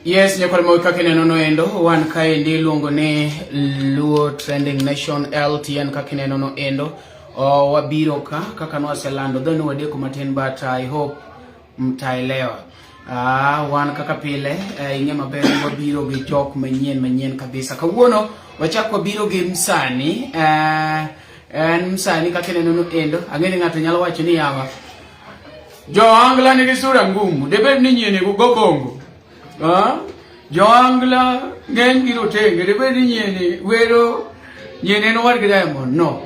Yes, nyakol mo kakine no endo wan kaendi luongo ni Luo Trending Nation LTN kakine no endo wabiro kaka nwaselando dhoni wadeko matin but I hope mtaelewa. Wan kaka pile ing'e maber wabiro gi jok manyien kabisa. Kawuono wachak wabiro gi msani msani kakine no endo ang'eni ng'ato nyalo wacho ni yawa jo Angla nigi sura ngumu debed ni nyien go Kongo. Jo Angla ng'eny gi rotenge debed ni nyien wero nyien no war gi Diamond no.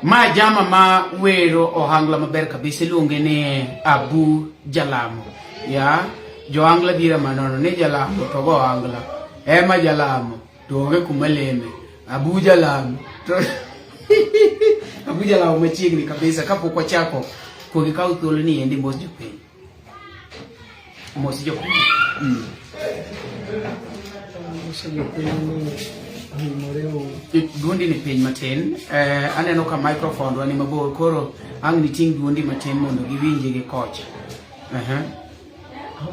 Ma jama ma wero ohangla maber kabisa luonge ni Abu Jalamo. Ya jo Angla dira manono ne Jalamo to go Angla ema Jalamo to ge kumaleme Abu Jalamo Abu Jalamo machiegni kabisa kapok wachako kogi kaw thuolo ni endi mos jopiny mos jopiny duondi ni piny matin aneno ka microphone wani mabor koro ang ni ting duondi matin mondo giwinje gi kocha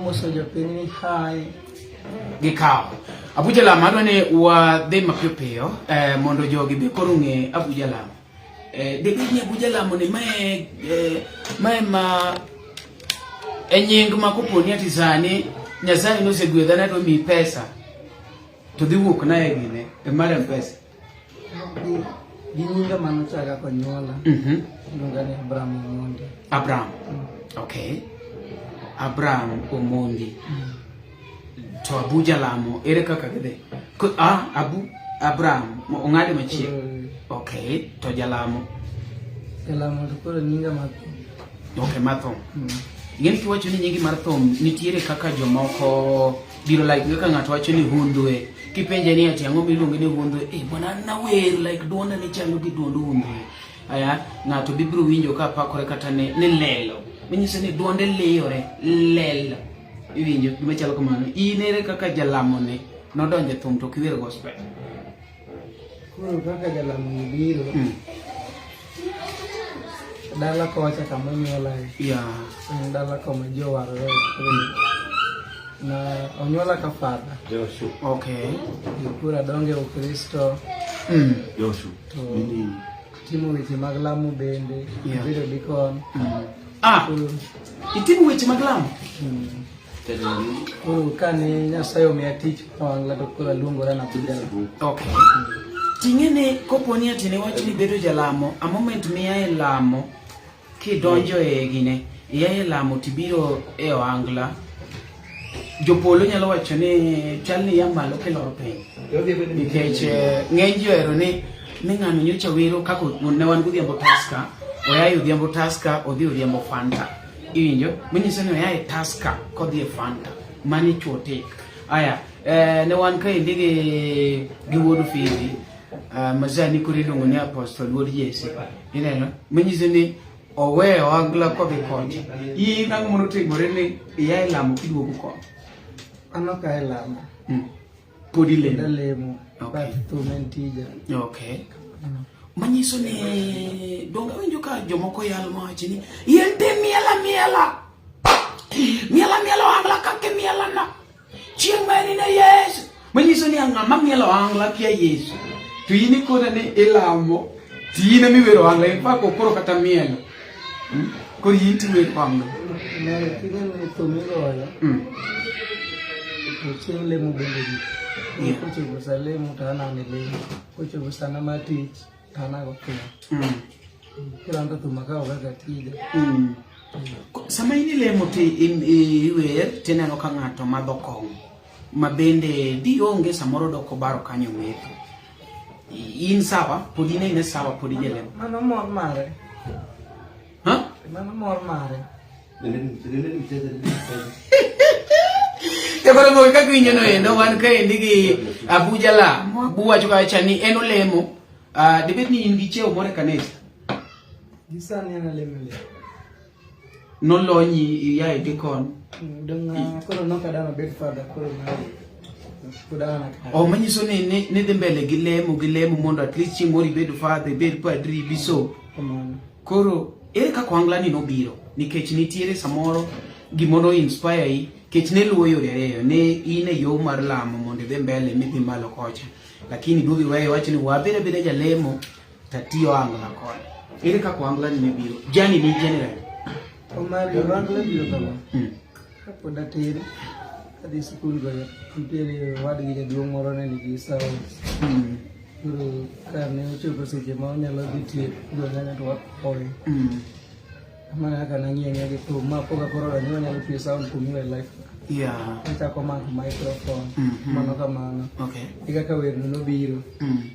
Moso jopiny ni hai gikaw Abu Jalamo adwani wadhi mapiyo mondo jogi be koro ng'e Abu Jalamo debed ni Abu Jalamo ni ma nying ma koponi ati sani Nyasaye nosegwedha na to mi pesa to dhi wuok na e gine e mar pesa di nyinga mano chaga konyola lunga ni Abraham Omondi. Okay, Abraham Omondi. To Abu Jalamo ere kaka gide Abraham ong'ade machiegni. Okay, to Jalamo to koro nyinga matho. Okay, matho. Ng'eni kiwacho ni nyingi mar thum nitiere kaka jomoko biro like kaka ng'ato wacho ni hundwe kipenje ni ati ang'o miluongo ni hundwe bwana na wer like duonda ni chalo gi duond hundwe aya ng'ato bibiro winjo ka pakore kata ne lelo manyiso ni duonde leyore lelo iwinjo gima chalo kamano inere kaka Jalamo ne nodonje thum to kiwer gospel koro kaka Jalamo biro dala ko wacha kama nyola dala ko majo warore na onyola ka fada Joshua. Okay, pura donge o Kristo Joshua timo weche mag lamo bende bedo dikon itimo weche mag lamo koro kane Nyasaye omiya tich Angla to koro luongora na Abu Jalamo. Okay, ting'ene koponi ati ne wacho ni bedo Jalamo a moment miya e lamo kidonjo e gine e lamo tibiro e Angla jopolo nyalo wacho ni chal ni yamalo keloro piny nikech ng'eny johero ni ng'ano nyocha wero kako ne wan godhiambo Taska oyaye odhiambo Taska odhi odhiambo Fanta iwinjo manyiso ni oyaye Taska kodhi e Fanta mani chuotik aya ne wan kaendi gi wuod Fizi mazani koro iluongo ni Apostle wuod Jesse ineno manyiso ni oweyo Angla kodhi kocha in ang'o monotimore ni iyaye lamo kiduogo kocha ano ka elamo podi lemo but to mentija. Okay, manyiso ni donga winjo ka jomoko yal mawacho ni yente miela Angla kake miela na chieng' mani na Yesu manyiso ni ang'ama mielo Angla kia Yesu to ini koda ni ilamo tiine miwero Angla infako koro kata mielo koro yinti wero Angla ne kigene to miloyo Kucing lemu benderi, kucing besar lemu tanah ni lemu, kucing besar nama tich tanah gokil. Kira anda tu makau baga tiga. Sama ini lemu ti iwer tena no kangato madokong, mabende di onge samoro doko baro kanyo metu. In sawa, podine ine sawa podine lemu. Mana mor mare? Mana mor mare? Koro mo ka kwinyo no endo wan kaendi gi Abu Jalamo Abu wacho kacha ni en olemo debed ni in gi cheo more kanisa Gisani ana lemele no lonyi ya edikon donga koro no kada na bed father koro na kudana manyiso ni ne dhi mbele gi lemo mondo at least chimori bed father bed padri biso koro ere ka Angla ni nobiro nikech nitiere samoro gimono inspire kech ne luwo yore ariyo ne ine yo mar lamo mondo idhi mbele midhi malo kocha lakini dugi wewe wacho ni wabede jalemo tatiyo angla kod ere kako angla ni biro jani ni general Omari angla biro kama pod atin adhi skul go nitiere wadgi jaduong' moro ne nigi sounds koro ka ne ochopo seche ma onyalo dhi tiek dwanyanya to wakoy mana kaka nang'ieng'e gi thum ma poka koro ni onyalo tiyo sound kumiwe life achako mako microphone mano kamano kaka werno nobiro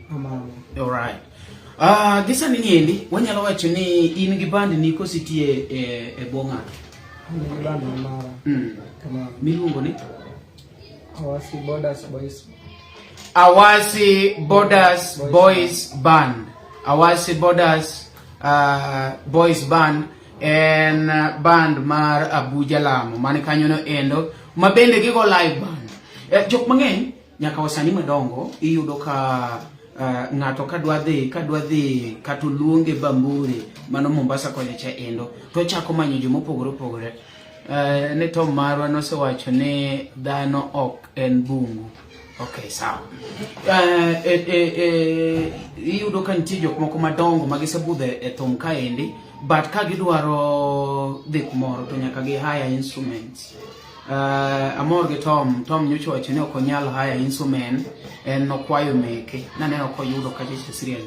kamano. Alright. Gisa ni niendi wanyalo wacho ni in gi band ni kositie e bonga ni band mara kama miluongo ni Awasi Borders Boys Band. Awasi Borders Boys Band en band mar Jalamo mane kanyo no endo mabende gigo live band jok mang'eny nyaka wasani madongo iyudo ka ng'ato kadwa dhi kato luonge Bamburi mano Mombasa konya cha endo to chako manyo jomo pogore ne Tom marwa nosewacho ne dhano ok en bungu. Okay, sawa. Iyudo ka nitie jok moko madongo magisebudhe e thum kaendi but ka gidwaro dhi kumoro to nyaka gi hire instruments. Amor gi Tom nyocha wacho ni ok onyal hire instrument en nokwayo meke naneno ko yudo ka jeche serial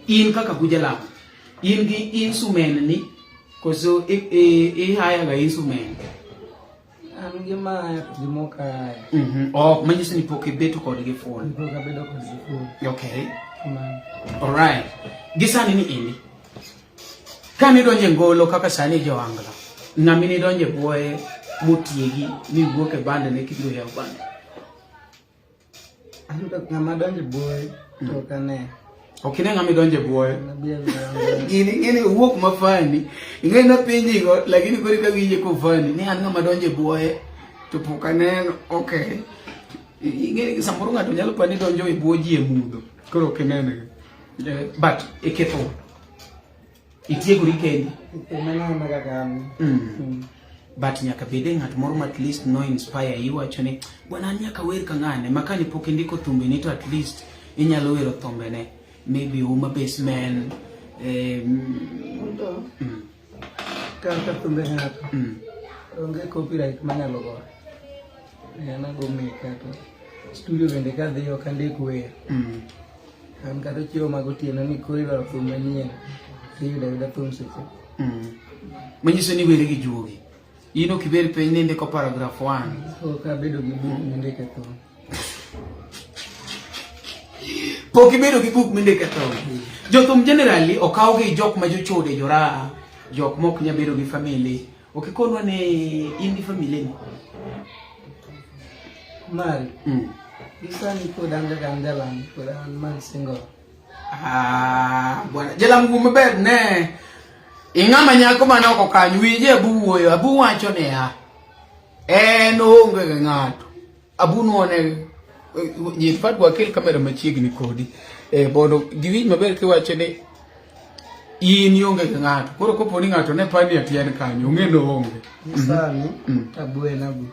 in kaka Jalamo in gi instrument ni koso hire ga instrument an gi ma gimoka manyiso ni pok ibeto kod gi full poka bedo kod gi full. Okay, alright. Gisani ni indi kani donje ngolo kaka sani jo angla ng'amini donje buoye mutiegi ni wuok e bande ne kibiro ya bande ayudo ng'ama donje buoye to kane okine ng'ami donje buoye gini wuok mafani ing'ena pinyi go lakini kori ka winje ko fani ni an ng'ama donje buoye to pokaneno. Okay, ing'eni samoro ng'ato nyalo pani donjo e buoji e mudho koro kinene but iketho itiegori kendi but nyaka bede ng'at moro at least no inspire iwacho ni bwana nyaka wer ka ng'ane makani pok indiko thumbe ni to at least inyalo wero thumbe ne maybe Uma Basement ka thumbe ng'ato onge copyright manyalo go yana go meka to studio bende ka dhiyo ka ndik wer an kata chiwo magotieno ni koro idwaro thum manyien yuda thum seche manyiso ni were gi juogi ino kiberi piny ni ndiko paragraph 1 ka bedo gi buk mindike thum pok ibedo gi buk mindike thum jothum generally okaw gi jok ma jochode jora jok mok nya bedo gi family okikonwa ne in gi family ni mari Isani kodanga Jalamo kodan man single. Bwana Jalamo maber ne ing'ama nyako manoko kanyo winje abuoyo abu wacho ne en onge ng'ato abu nuone ni fatwa kel kamera machiegni kodi bodo giwinj maber kiwacho ni in onge ng'ato koro kopo ni ng'ato ne pani atien kanyo ng'eno onge Isani abuwe na bu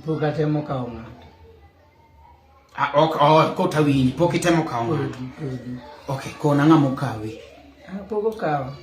poka temo kao ng'ato kota winji pok itemo kao ng'ato. Okay, kona ng'amo kawi poko kao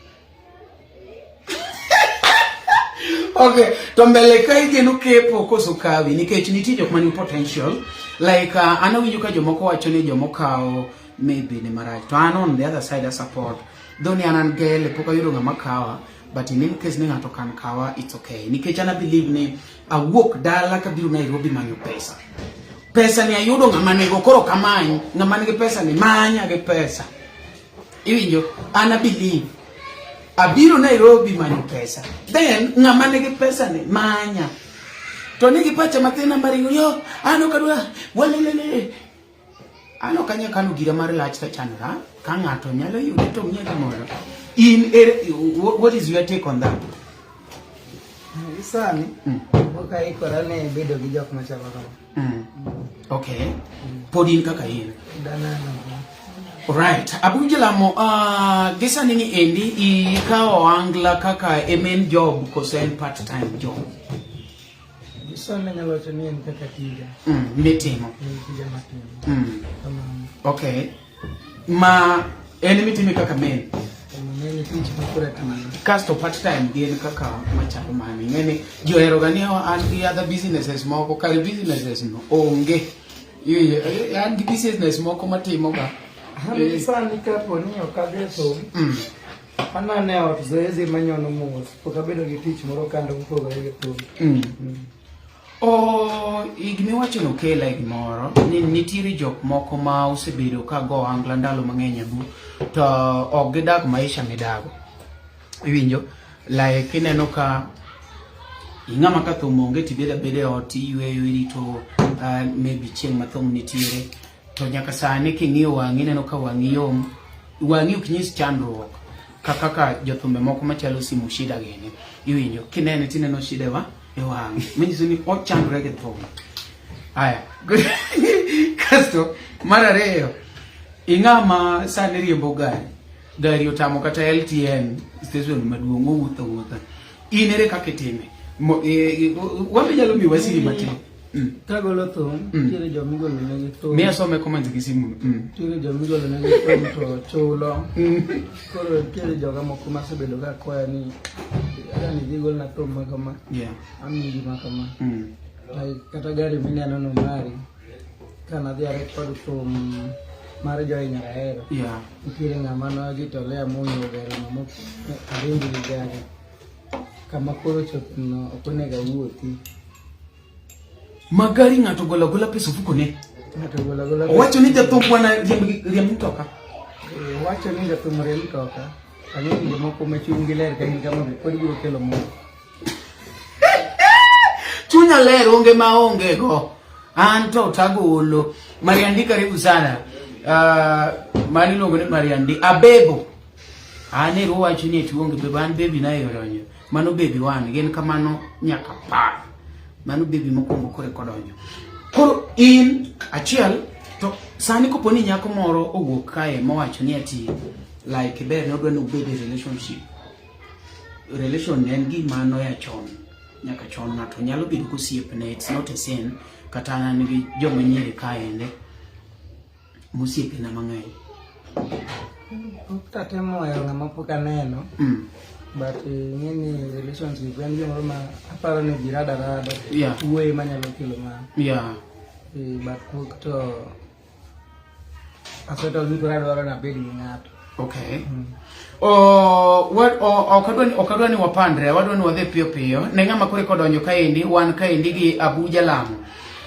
okay, to mbele ka igeno kepo koso kawi nikech nitie jok mani potential like ana winjo ka jomoko wacho ni jomokao maybe ne marach to an on the other side I support doni anan gele pok ayudo ng'ama kawa but in any case ni ng'ato kan kawa it's okay nikech ana believe ni awuok dala ka biro Nairobi manyo pesa ni ayudo ng'ama nego koro kamany ng'ama nigi pesa ni manya gi pesa iwinjo ana believe abiro Nairobi manyo pesa then ng'ama nigi pesa ni manya to nigi pacha mathina maringo yo ano kadwa walelele ano kanya kanu gira mar lach ta chanra ka ng'ato nyalo yudo to nyaka moro in what is your take on that? Isani okay korane bedo gi jok machalo kama okay podin kaka in dana Right. Abu Jalamo, gisa nini endi ikaw angla kaka main job kosen part-time job. Gisa nanyalo chani en kaka tija. Mitimo. Tija matimo. Okay. Ma eni mitimi kaka main. Mene tich makura tija. Kasto part-time gin kaka machalo mani. Ngeni johero gani and the other businesses moko kari businesses no onge. And the business moko matimo ga. Hami sani kapo ni okageso. Anane ot zoezi manyono mos. Pokabedo gi tich moro kando mopogore gi thum. Igni wacho no kela gimoro ni nitiere jok moko ma osebedo ka go angla ndalo mang'eny abu to ok gidak maisha midago. Iwinjo like ineno ka ing'ama ka thum onge tibeda bede ot iyweyo irito maybe chieng' ma thum nitiere to nyaka sani king'iyo wang'i ineno ka wang'i yom, wang'i ok nyis chandruok kaka jothumbe moko machalo simu shida gini. Iwinjo kinene tineno shida wa wang'i manyiso ni ochandre gi thum. Aya kasto mar ariyo ing'ama sani riembo gari otamo kata LTN station maduong' owuotho inere kaka itime wabe nyalo mi wasiri matin. Kagolo thum, tiere jomigolo negi thum. Miya some comment gi simu. Tiere jomigolo negi thum to chulo. Koro tiere joga moko masebedo ka kwaya ni ni gigol na thum makama. Yeah. Amigi makama. Kata gari mineno no mari. Kana dhi are kod thum mar jo Nyarahero. Yeah. Tiere ng'ama no gitolea monyo gari mamo aringi gi gari. Kama koro chopno okonega wuothi. Magari ng'ato gola pesa fuko ne. Ng'ato gola. Wacho ni jathum bwana riemb mtoka. Wacho ni jathum riemb mtoka. Ang'eyo jomoko machungi ler ka kama pod biro kelo mo. Chunya ler onge maonge go. Anto tagolo. Mariandi karibu sana. Mani longo ni Mariandi. Abebo. Ane ruwacho ni tuonge bebo an baby na yoronyo. Mano baby wan gen kamano nyaka par. Mano baby mokwongo kore kodonjo. Koro in achiel to sani koponi nyako moro owuok kae mowacho ni ati like ber no dwano bed relationship. Relation en gima noya chon. Nyaka chon ng'ato nyalo bedo kosiepne, it's not a sin. Kata an gi joma nyiri kae ende musiepe na mang'eny. Tatemo ayo ng'ama pok aneno. But ng'eni relationship en gimoro ma aparo ni jirada yeah. Uwe manyalo kelo ma yeah. But pok to asetol ni dwaro na bed gi ng'ato. Okay. Okadwa ni wapandre, wadwa ni wadhi piyo ne ng'ama kore kodonjo kaendi wan kaendi gi Abu Jalamo.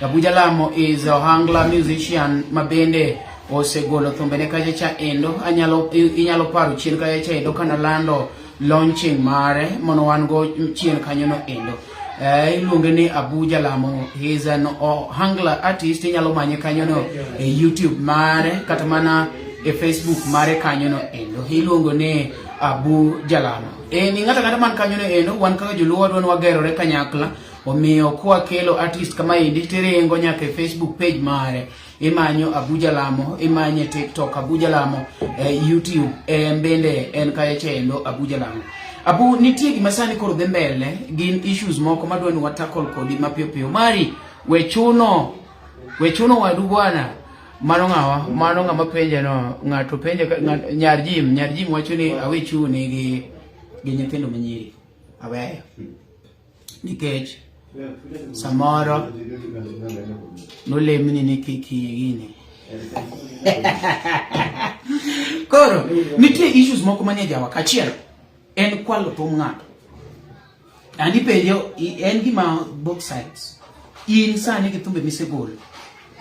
Abu Jalamo is a Hangla musician mabende osegolo thumbene kacha endo inyalo paro chien kacha endo kana lando launching mare mono wan go chien kanyo no endo. Iluonge ni Abu Jalamo. He is an Hangla artist. Inyalo manye kanyo no YouTube mare kata mana Facebook mare kanyo no endo. Iluongo ni Abu Jalamo. Ni ngata man kanyo no endo wan kaka joluo wadwa wagerore kanyakla omiyo kwa kelo artist kama indi terengo nyaka Facebook page mare. Imanyo Abu Jalamo, imanye TikTok Abu Jalamo, YouTube mbende en kacha endo Abu Jalamo. Abu nitie gima sani koro dhi mbele gin issues moko madwa ni watakol kodi mapiyo mari wechuno wadu bwana mano ng'ama penje no ng'ato penje nyarjim wacho ni awechuni gi nyithindo manyiri aweyo nikech samoro nolemni ni kiki gini koro nitie issues moko manie jawa kachiel en kwalo thum ng'ato. Andi penjo en gima both sides. In sani gi thumbe misegolo.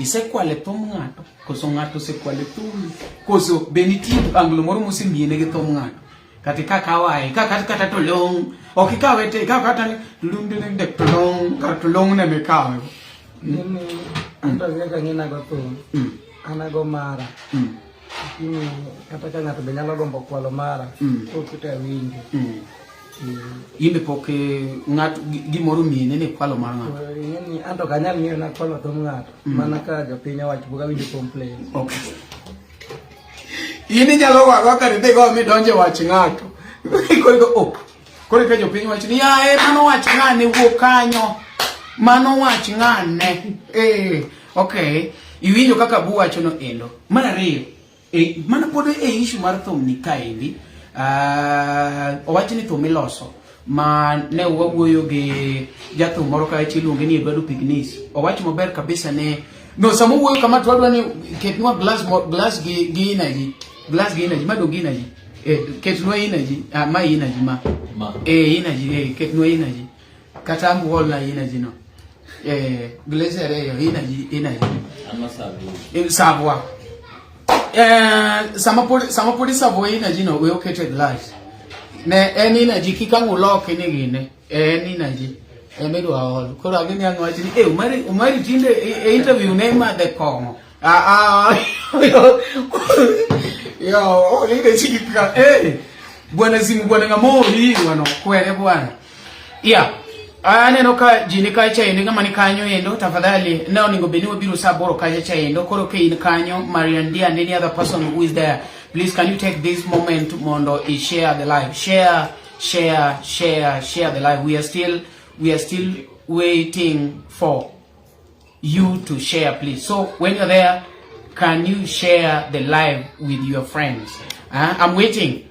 Isekwale thum ng'ato, koso ng'ato sekwale thum. Koso beniti anglo moro mosemiene gi thum ng'ato. Katika kawai, kata tolong. Okikawete, kata tolong ne mekawe. Nini ando ngeka ngina go thum. Anago mara. Kata ka ng'ato be nyalo gombo kwalo mara okute winjo. Imbe pok ng'ato gimoro miene ne kwalo mar ng'ato. Ng'eni anto kanyal ng'iyo na kwalo thum ng'ato mana ka jopiny owacho boga winjo complain. Okay. ini nyalo wago ka ridhi go mi donje wach ng'ato koro oh koro ka jopiny wach ni ya mano wach ng'ane wuok kanyo mano wach ng'ane okay iwinjo kaka bu wacho no endo mar ariyo mana pod issue mar thum ni kaendi owacho ni thum iloso ma ne wawuoyo gi jathum moro ka iluonge ni Eduardo Pignis owacho maber kabisa ne no samo wuoyo kama twadwa ni ketnwa glass gi energy mado gi energy ketnwa energy ma energy ma energy ketnwa energy kata amwol na energy no glass Ariyo energy ama savoir sama podi savoir energy no we okete glass ne en energy kikangu loke ni gine en energy emedo ahol koro agini ango ati umari tinde interview ne ma de kongo yo lide chika bwana zimu bwana ngamori wano kwere bwana aneno ka jini ka chaendo ngama ni kanyo endo tafadhali nao ningo beniwe biro saboro ka chaendo koro ke in kanyo Mariandia and any other person who is there, please can you take this moment mondo and share the live, share the live. We are still waiting for you to share, please. So when you're there, can you share the live with your friends? I'm waiting.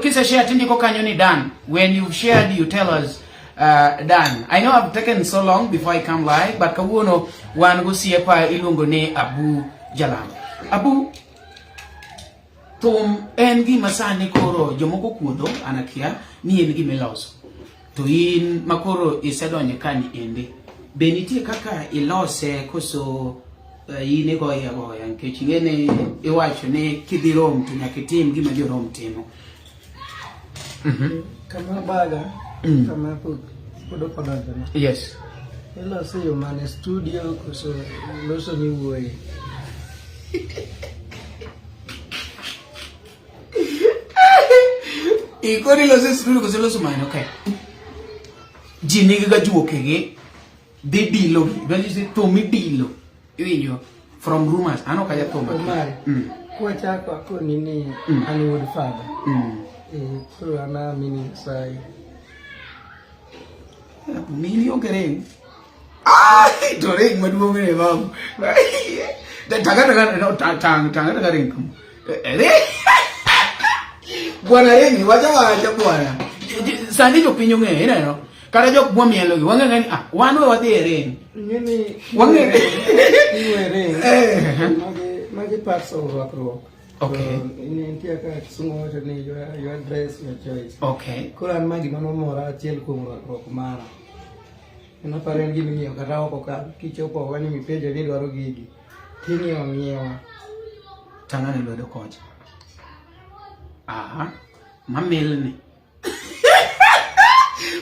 Kisa share tindiko kanyo ni done. When you've shared, you tell us done. I know I've taken so long before I come live, but kawuono wan go siepa ilungo ne Abu Jalamo. Abu thum en gima sani koro jomoko kuodho anakia ni en gima iloso. To in makoro isedonye kani ende. Be nitie kaka ilose koso ine goya nkech ngene iwacho ne kidhi rom to nyaka itim gima jo rom timo. Kama baga kama podo kodonjo. Yes. Ilose yo mane studio koso loso ni wuoye. Ikori loso studio koso loso mane okay. Jini ga juokege de dilo when say to me dilo iwinjo from rumors ano kaya to mari kwa chako ako nini Hollywood father so ana mini sai mini ogere to ring maduong ne bab da taga no tanga ring kam bwana ring wacha bwana sani jo pinyo nge ina no kada jok bwa mielo gi wanga ngani wanwe wadhi eren ngeni wanga eren magi parts of rock okay ini entia ka sungo to ni your dress your choice okay kuran magi mano mora achiel kuom rock mara ina paren gi miyo kata oko ka kichopo wani mipejo ni dwaro gigi tinyo ngiewa tangane lwedo kocha mamelni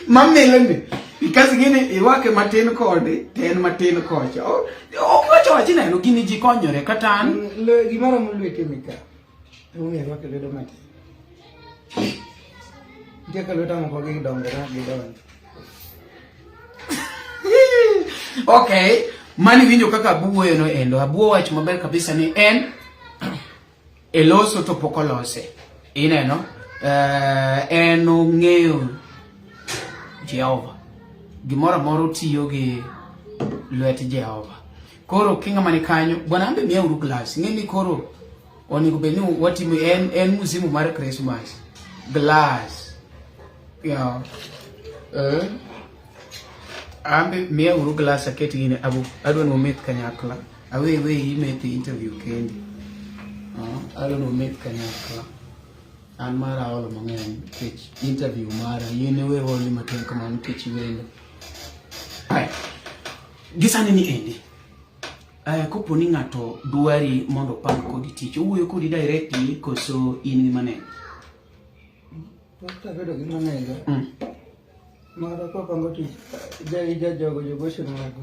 mamelni because gini iwake matin kode ten matin kocha okwacho wachina no gini ji konyore katan le gimara mulwete mika umi iwake ledo matin dia kalau tang ko gi dongera gi don okay mani winjo kaka abuo no endo abuo wacho maber kabisa ni en eloso to pokolose ineno en ng'eyo Jehova gimora moro tiyo gi lwet Jehova koro kinga mani kanyo bwana ambe miya uru glass ngeni koro onigo beni watimo en musimu mar Christmas glass ambe miya uru glass aketi gine abu adwani umet kanyakla awe imeti interview kendi adwani umet kanyakla an mara olo mangen kech interview mara yene we holi matin kama nkech wendo hai gisani ni endi kopo ni ngato duari mondo pan kodi tich owuoyo kodi directly koso in gi mane Pasta bedo gi mane mara ko pango tich ja jogo shino mago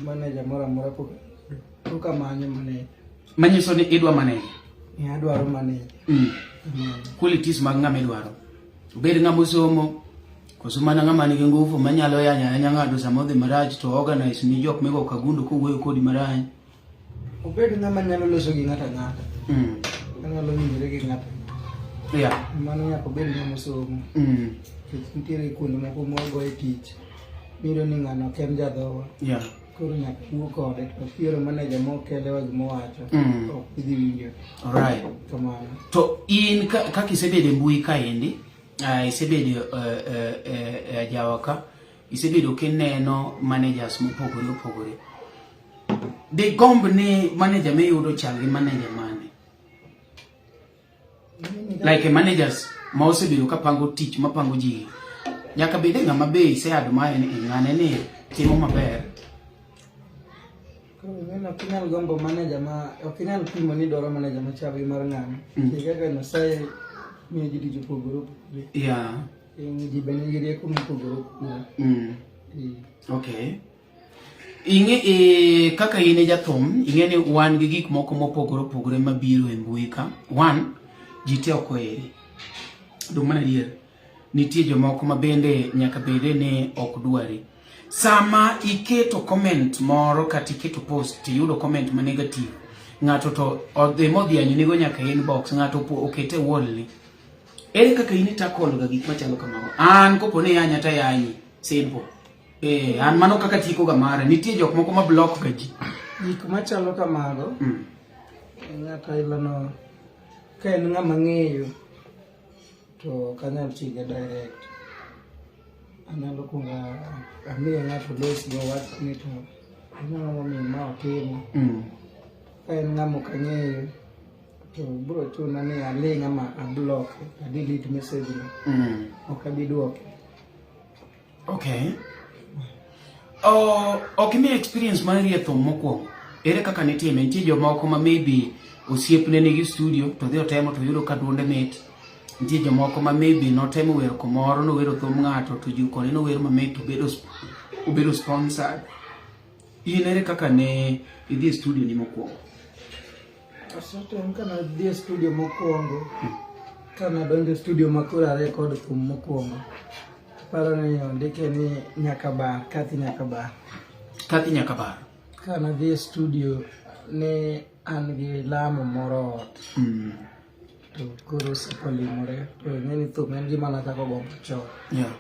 manager mora ko kamanye mane manyiso ni idwa mane ya dwaro mane qualities mag ngame dwaro ubed ngamo somo kosumana ngama ni nguvu manyalo yanya ngado samodhi maraj to organize ni jok mego kagundo ko wuoyo kodi maraj ubed ngama nyalo loso gi ngata Anyalo winjore gi ng'ato. Yeah. Mano nyaka bed ng'ama osomo. Nitiere kuonde moko mogoye tich. Miro ni ng'ano ok en jadhowa. Yeah. Koro nyaka wuo kode. To piero manager mokelewa gimowacho. Ok idhi winjo. Alright. Kamano. To in kaka isebedo e mbui kaendi, isebedo jawaka, isebedo kineno managers mopogore. De gomb ni manager miyudo chal gi manager mane? Like managers ma osebedo kapango tich, mapango ji. Nyaka bede ng'ama be ise admire ni ng'ane ni timo maber. Koro kinyal gombo manager ma okinyal pimo ni dwaro manager machal gi mar ng'ano. Kaka Nyasaye miyo ji tich opogore. Yeah. Ji bende gi rieko mopogore. Okay. Inge kaka ine jathum, inge ni wan gi gik moko mopogore mabiro e mbui ka. One, ji te ok oheri. Dum mana dier. Nitie jomoko ma bende nyaka bede ni ok dwari. Sama iketo comment moro kata iketo post tiyudo comment ma negative, ng'ato to odhi modhianyo nigo nyaka inbox, ng'ato okete wall. Ere kaka ine tackle ga gik machalo kamago? An kopo ne yanya ta yanyi, simple. An mano kaka tiko ga mara. Nitie jok moko ma block ga ji. Gik machalo kamago. Ng'ato ilano ka en ng'ama ng'eyo to kanyal tiga direct. Anyalo kunga amiyo ng'ato los go wach ni to anyalo mi ma otimo. Ka en ng'ama kang'eyo to bro chuna ni ale ng'ama block, delete message no. Ok abi duoke. Okay. Ok mi experience mar rietho mokwongo. Ere kaka nitime? Nitie jomoko ma maybe osiepne nigi studio to dhi otemo to yudo ka duonde mit. Nitie jomoko ma maybe notemo wero kumoro, no wero thum ng'ato to jukone no wero mamit to obedo sponsored. In ere kaka ne idhi studio ni mokwongo? Asatem kana dhi studio mokwongo. Kana donjo studio makura record thum mokwongo. Paro ni ndike ni nyaka bar, Kathi nyaka bar. Kana dhi studio ne an gi lamo moro ot. To koro sipolimore. To ng'eni thum en gima natako gombo chon. Yeah.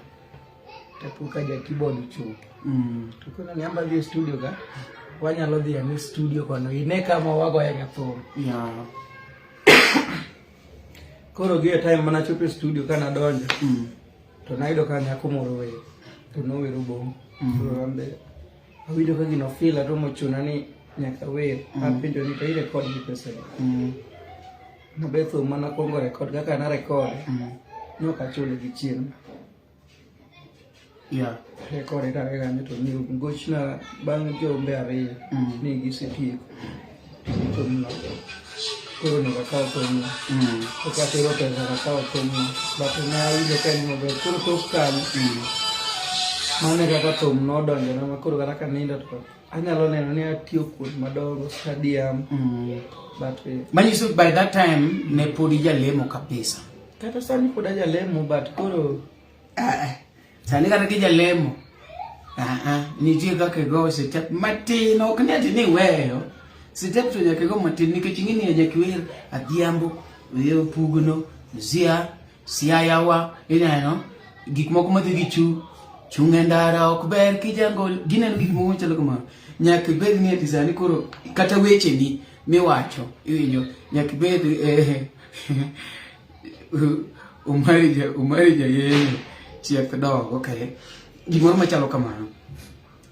To puka ja keyboard chup. To kuna ni amba dhi studio ka, wanyalo dhi ani studio kono ine kama wagoye ga thum. Yeah. Koro gi time mana chope studio kana donjo. To naido ka nyako moro we to no wero bom. To ambe awinjo ka gino feel ato mochuna ni nyaka we apinjo ni to i record gi pesa. Mabetho mana kongo record kaka na record. No ka chule gi chien. Yeah. Record ita ga ni to ni gochna bang jombe ariyo ni gisetieko. To no. Koro no kakao to no. Okatero pesa kakao to no. But na ile kan mo be koro to kan. Mane kaka to no donjo na koro kaka nindo to. Anyalo neno ni atio kuod madongo stadium. But manyiso by that time ne podi Jalamo kabisa. Kata sani poda Jalamo but koro sani kata ki Jalamo. Nitie kaka go step matin ok ne ati ni weyo. Step to nyaka go matin nikech ing'ini nyaka wer adhiambo, weyo pugno, zia, siayawa, ineno gik moko madhi gi chunge ndara ok ber kijangol gineno gik moko chalo kamano. Nyaka bed ni ati sani koro kata weche ni miwacho iwinjo nyaka bed umarija yeye chiek dog. Okay, gimoro machalo kamano.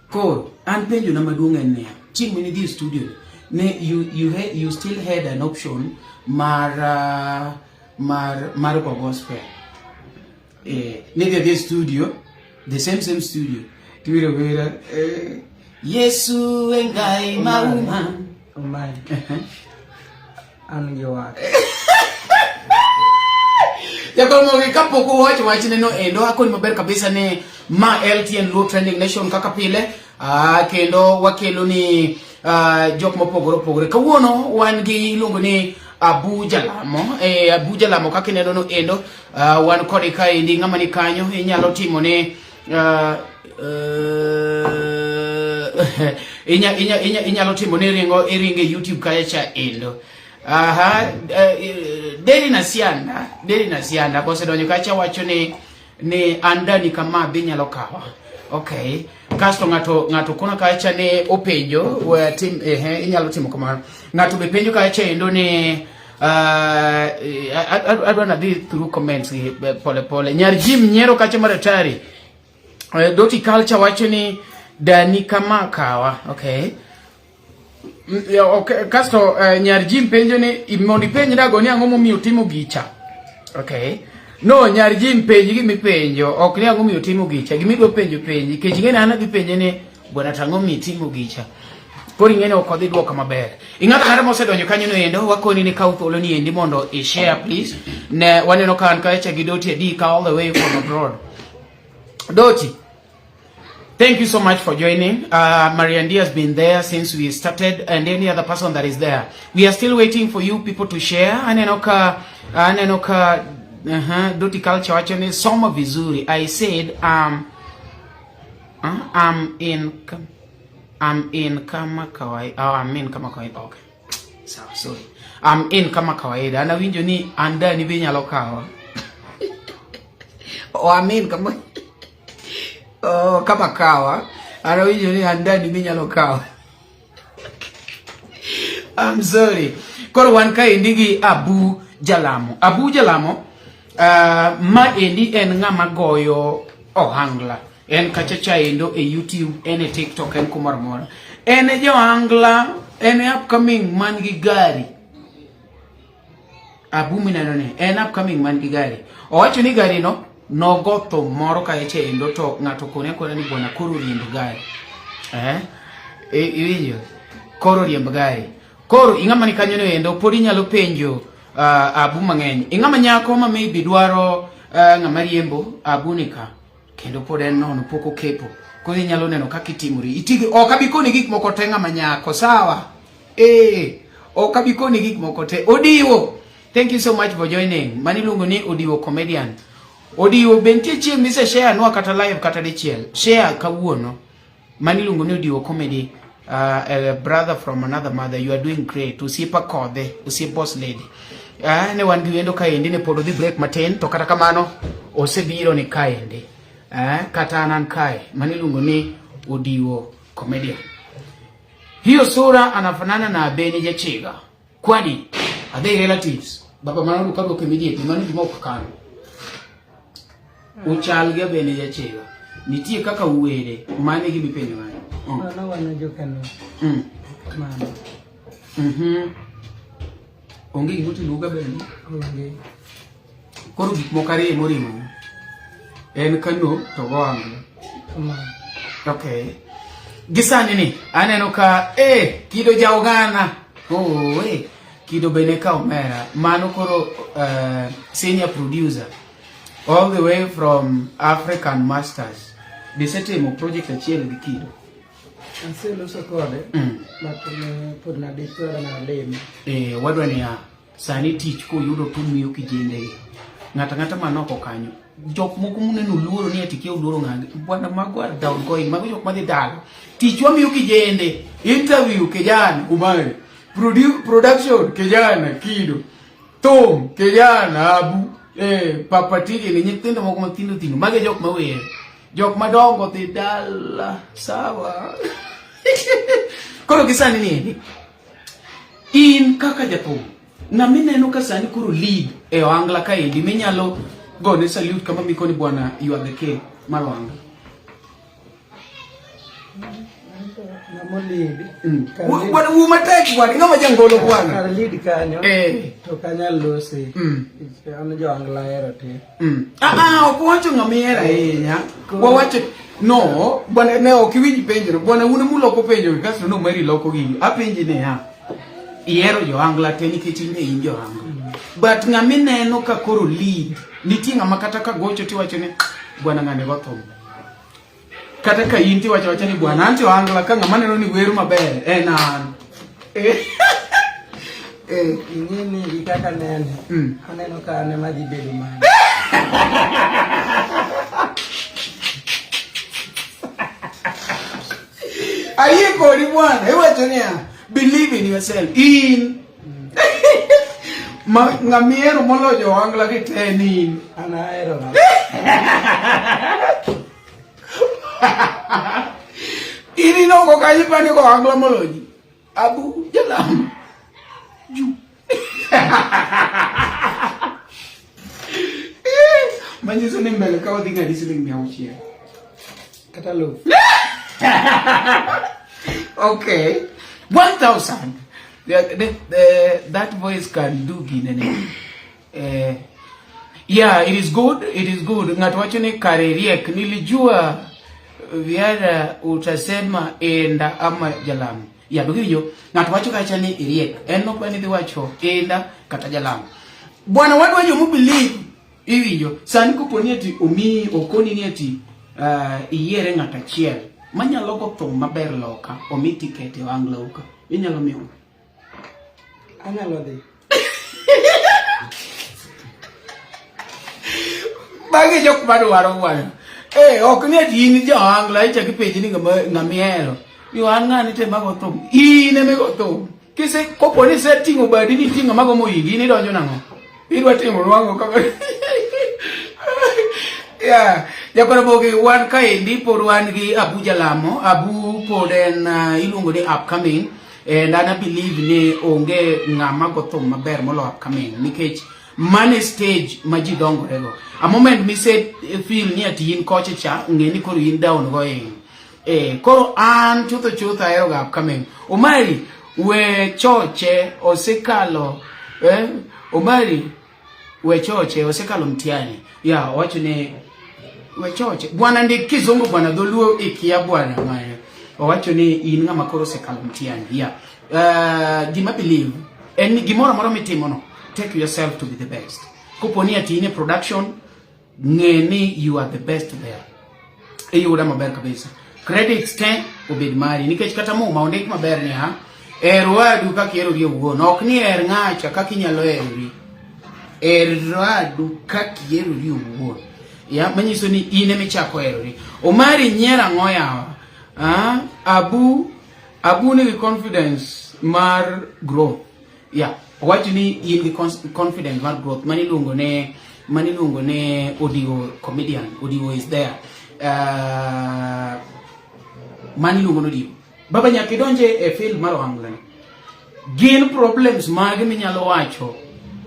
Koro an penjo na maduong' en niya, chieng' mane dhi studio ne you still had an option mar go gospel. Ne dhi studio, the same studio tiwiro wera Yesu engai mauma umai an yowa ya como que kapoko wach neno endo akoni maber kabisa ne ma LTN Low Trending Nation kaka pile kendo wakelo ni jok mopogore kawuono wan gi iluongo ni Abu Jalamo kaka neno no endo wan kodi ka indi ng'ama ni kanyo inyalo timo ne inyalo timo ne ringe YouTube kacha endo Aha, deri na sianda kose donyo kacha wacho ni anda ni kama binyalo kawa. Okay. Kasto ngato kuna kacha ne openjo where team inyalo timo kama ngato be penjo kacha endo ni I don't know through comments pole nyar Jim nyero kacha maratari doti culture wacho ni dani kama kawa. Okay. Okay, kasto nyar Jim penjo ni imondi penjo dago ni angomo mi utimo gicha. Okay. No, nyar Jim penjo gi mi penjo ok ni angomo mi utimo gicha. Gimi do penjo kech ngene ana bi penjo ni bwana tango mi timo gicha. Kori ngene okodhi duoka maber. Ing'ata mose donjo kanyo no endo wakoni ni kaw thuolo ni endi mondo I share please. Ne waneno kan kacha gi Doti Adika all the way from abroad. Doti, thank you so much for joining. Mariandi has been there since we started, and any other person that is there. We are still waiting for you people to share. Anenoka, Doti Culture wachani soma vizuri. I said, I'm in kama kawaida. Oh, I'm in kama kawaida. Okay. Sorry. I'm in kama kawaida. Ana winjo ni anda ni binyalo kawa. Oh, I'm in kama kama kawa. Ana winjo ni anda ni binyalo kawa. I'm sorry. Koro wan ka indigi Abu Jalamo. Abu Jalamo ma endi en ngama goyo ohangla. En kachacha endo e YouTube, en e TikTok, en kumarmora. En e jo angla, en e upcoming man gi gari. Abu minanone, en upcoming man gi gari. Owacho ni gari no gotho moro kaeche endo to ngato kone ni bwana koro riemb gari. Iwinjo? Koro riemb gari. Koro ing'ama ni kanyo no endo podi nyalo penjo Abu mang'eny. Ing'ama nyako ma maybe dwaro ng'ama riembo Abu nika. Kendo pod en nono poko kepo. Kodi nyalo neno kaka itimori. Itigi okabikoni gik moko te ng'ama nyako, sawa? Okabikoni gik moko te. Odiwo. Thank you so much for joining. Mani luongo ni Odiwo comedian. Odiwo bentie chieng mise share nwa kata live kata dichiel. Share kawuono. Mani luongo ni Odiwo comedy. A brother from another mother, you are doing great. Usiepa kode, usie boss lady. Ne wan giwendo kaendi ne podo di break matin to kata kamano osebiro ni kaendi. Kata anan kae mani luongo ni Odiwo comedian. Hiyo sura anafanana na Beni Jachiga. Kwani are they relatives? Baba manu kado kemije mani gimoko kano. Uchalge Beni Jachiga. Nitie kaka uwere mane gibi penyo mane. No wana jokano. Mano. Onge gimoti luga bende. Onge. Koro gik mokare morimo. En kano to goanglo. Okay. Gisani ni aneno ka kido jaogana. Kido bene ka omera. Mano koro senior producer all the way from African Masters. Disetimo project achiel gi Kido. Anse loso kode. Matene pod na dikora na lemi. Wadwa ni sani tich ko yudo tumiyo kijende. Ngata manoko kanyo. Jok moko muneno luoro ni atike luoro ngange. Bwana magwa down going. Mago jok madhi dago. Tich wamiyo kijende. Interview kijana Umari. Production kijana Kido. Tom kijana Abu. Papatike ni nyithindo moko mathindo. Mage jok mawere. Jok madongo dhi dala. Sawa. Koro gisani ni in kaka jathum ng'ama ineno ka sani koro lead e ohangla kaendi minyalo gone salute kama mikoni bwana you are the king malwanga. Ng'ama lead. Bwana umatek bwana ng'ama jangolo bwana. Kar lead kanyo. To kanyal lose. Ano jo angla era te. Okwacho ng'ama era ahinya. Wawacho no, bwana ne okiwinj penjo. Bwana une muloko penjo kasto no mari loko gi. Apenji ne Iero jo angla te nikech ine in jo angla. But ng'ama ineno ka koro lead. Nitie ng'ama kata ka gocho tiwacho ni bwana ng'ane gothum. Kata ka in tiwacho ni bwana anti angla ka ng'ama neno ni weru maber en an. Ingini ikaka nene. Aneno ka ane madhi bedo mane. Aye kodi bwana, iwacho niya, believe in yourself. ngamiero molojo angla kiteni ana ero ini no ko kayi pani ko angla moloji abu Jalamo ju manje so nembele ka odi ngadi siling mi awchie katalo okay 1000 that voice can do ginene yeah, it is good ngatu wachone kareriek nilijua viara utasema enda ama Jalamo ya dogiyo ngatu wacho kacha ni riek eno kwani dhi wacho enda kata Jalamo bwana wadwa yo believe iwiyo sani kuponi ati omi okoni ni ati iyiere ngata chiel manyalo go thum maber loka omi tikete wangla uka inyalo miyo anyalo dhi bagi jok madwaro wana ok ni ati in jo angla icha kipenji ni ngamiero yo angani te mago thum ine mego thum kise koponi setting obadi ni tinga mago moyigi ni donjo nango idwa timo rwango kama yeah yakora bogi wan kaendi por wan gi Abu Jalamo abu poden iluongo ni upcoming and I believe ni onge ngama go thum maber molo upcoming nikech man stage maji dongo rego a moment me said feel ni ati in coach cha ngeni koro in down going koro an chutho aero ga upcoming omari we choche osekalo omari we choche osekalo mtiani ya wacho ne we choche bwana ndi kizungu bwana doluo ikia bwana maya wacho ne in ngama koro osekalo mtiani ya gima believe en gimoro moro mitimo no take yourself to be the best kuponi ati in production ngeni you are the best there eyuda maber kabisa credits te obed mari nikech kata mo maondik maber ni ha erwadu ka kiero ri wuon ok ni ngacha ka kinyalo eri erwadu ka kiero ri wuon ya manyiso ni ine michako eri omari nyera ngoyawa abu ni confidence mar growth ya wacho ni in gi confidence mar growth mani lungo ne audio comedian audio is there mani lungo no dio baba nyaki donje film maro angla gin problems mage minyalo wacho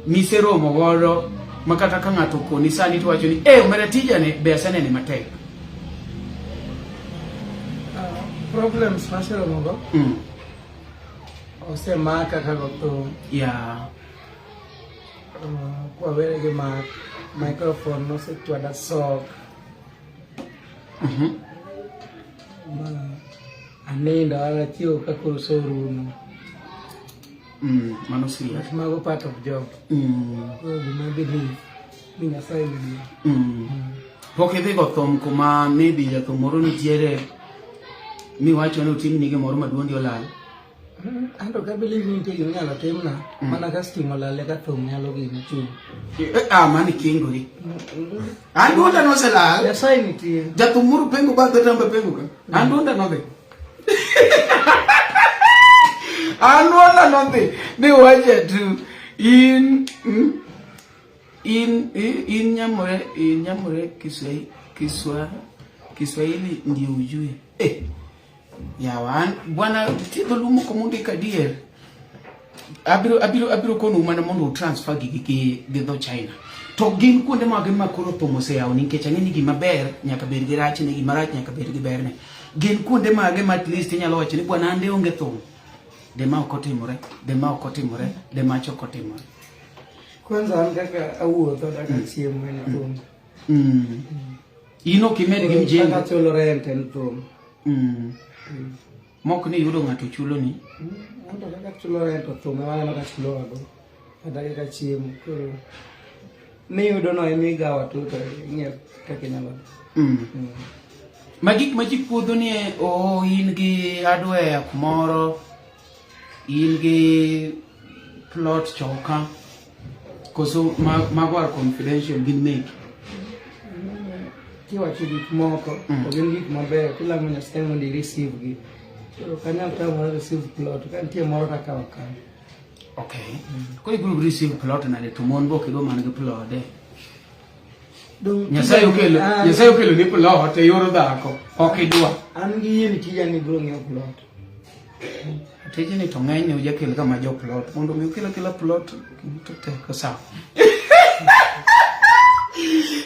miseromo godo makata ka ngato koni sani to wacho ni umera tija ne be asane ni matek problems maseromo go ose maka ka goto yeah kwa vere ge microphone no se twada sok anenda ala tio ka kurusoruno mano serious that's my part of job my belief minga sai poke de gothom kuma maybe ya to moro ni tiere mi wacho no tim ni ge moro maduondi olal ando ka believe ni te nyalo temna mana ka stimo la le ka thum nyalo gi ni chu mani kingori andonda no selal ya sai ni tie jatumuru pengo ba tamba pengo ka andonda no de andonda no de ni waje tu in nyamore Kiswahili ndio ujue yawan bwana tido lumo komundi kadier abiro kono mana mondo transfer gi do China to gin kuonde mage makoro thomose yaw nikech ang'eni gima ber nyaka bed gi rach ne gima rach nyaka bed gi berne gin kuonde mage ma at least nyalo wacho ni bwana ande onge thum de ma okotimore de ma chokotimore kwanza angaka awuotho daga chiemo ne thum ino kimed gi mjengo ka chulo rent en thum mok ni yudo ngato chulo ni ando ka chulo rent thum wala ka chulo ago daga ka chiemo ni yudo no emiga watu to nge ka kenyalo magik puodho ni in gi hardware kumoro in gi plot choka koso magwar confidential gin make kiwa chidi moko ogin gik maber kila mwenye stemo di receive gi so kanya kama receive plot kan tie moro ka ka Okay. Ko iguru receive plot na le tumon bo ke do man ge plot de. Nyasaye okelo ni plot e yoro dhako. Ok idwa. An gi yie ni tija ni bro ng'iewo plot. Tije ni to ng'eny uja kel kama jo plot. Mondo mi ukela plot to te sawa.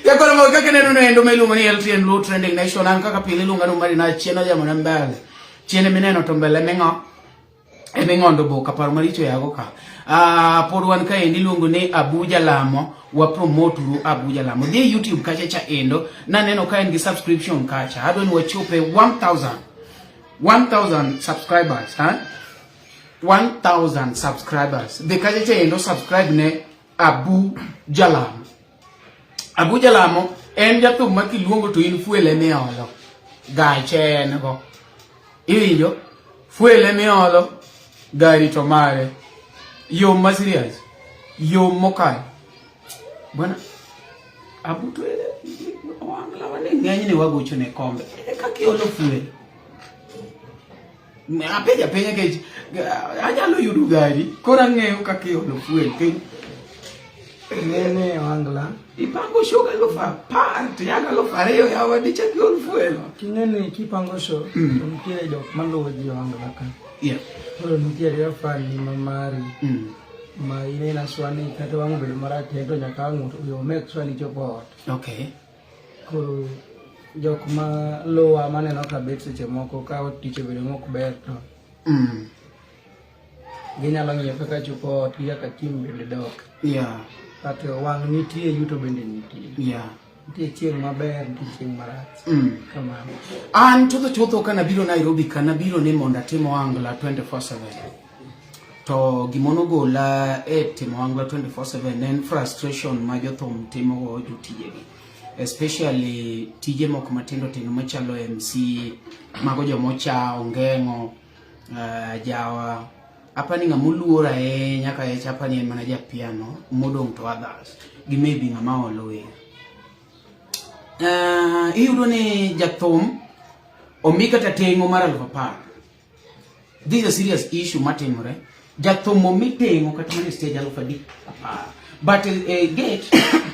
Ya kono mo kaka neno endo melu ni LTN Low Trending Nation an kaka pili lunga no mari na chieno ya mona mbele. Chiene mineno to mbele mengo. E mengondo boka paro maricho yago ka. Pod wan ka endi luongo ni Jalamo wa promote ru Jalamo. Dhi YouTube kacha cha endo na neno ka en gi subscription kacha. Adwa ni wachope 1000 subscribers, ha? 1000 subscribers. Dhi kacha cha endo subscribe ne Jalamo. Jalamo en jathum ma kiluongo to in fuele miolo. Gache en go. Iwinjo? Fuele miolo. Gari to mare. Yo masirias. Yo mokai. Bwana Abu to wangla wane ng'eny ni wagocho ne kombe. Kaki olo fuel. Apeja ke anyalo yudo gari. Kora ng'eyo kaki olo fuel. Nene wangla. Ipango show ka lofa part yaga lofa Ariyo ya wadi chaki olo fuel. Kinene kipango show. Mkire jok maluwo ji wangla ka. Yeah. Koro nitiere ya fani mamari. Ma inena swani kata wangu bedo marati ento nyaka ng'uto yo make swani chopo ot. Okay. Koro jok ma lowa maneno ka bet seche moko ka otiche bedo moko ber to. Ginyalo ng'iyo kaka chopo ot kaka tim bende dok. Yeah. Kata wang nitie yuto bende nitie. Yeah. Nitie chieng' maber, nitie chieng' marach. Kamano. An chutho kana biro Nairobi kana biro ni monda timo angla 24/7. To gimono gola timo angla 24/7 en frustration ma jothum timo go jotijegi. Especially tije moko matindo machalo MC, mago jomocha ongengo, jawa. Apa ni ngamuluora nyaka chapa ni manager piano, modong to others. Gi maybe ngama olowe. Iyudo ni jathum omika tatengo mar 1000. This is a serious issue matimore. Jathum omitengo kata mane stage 1000. But gate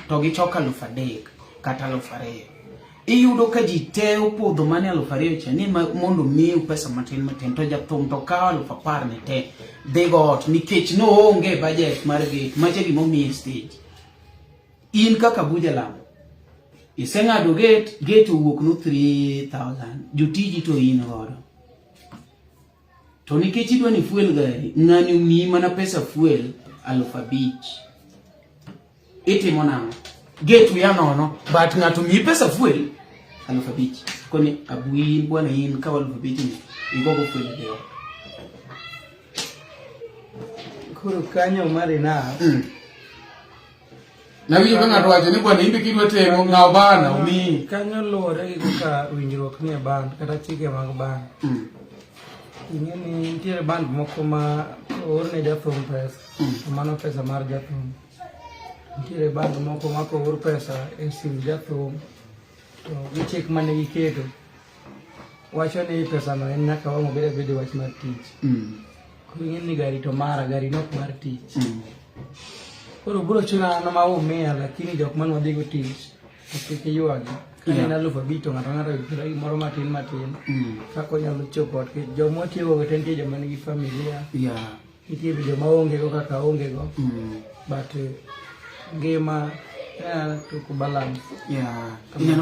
to gichoka 3000 kata 2000. Iyudo ka jite opodho mane 2000 cha ni mondo miu pesa matin to jathum to kawa 1000 ne te. They got nikech no onge budget mar gate mache gimo mi stage. In kaka Jalamo iseng'ado gate owuok no 3000 jotiji to in godo to nikech idwa ni fuel gari ng'ani mi mana pesa fuel 5000 itimo nang'o gate ya nono but ng'ato mi pesa fuel 5000 koni abuin bwana in ka 5000 ni igogo fuel deo Koro kanyo marina na wiyo ng'ato wacho ni bwana imbe kidwa temo ng'aw bana umi kanyo luwore gi kaka winjruok ni band kata chike mag band. Ing'eni nitiere band moko ma oorne jathum pesa, mano pesa mar jathum. Nitiere band moko ma koor pesa e sim jathum, to gi chik mane giketo wacho ni pesa no en nyaka wang'o bede wach mar tich. Koro ing'eni gari to mara, gari nok mar tich. Koro bro chuna na maumea lakini jok man wadhigo tich okike yuagi kane na 5000 to ng'ato yudore gimoro matin kako nyalo chopo ke joma tiyo go tentie joma nigi familia nitie joma onge go kaka onge go but ngima to ku balance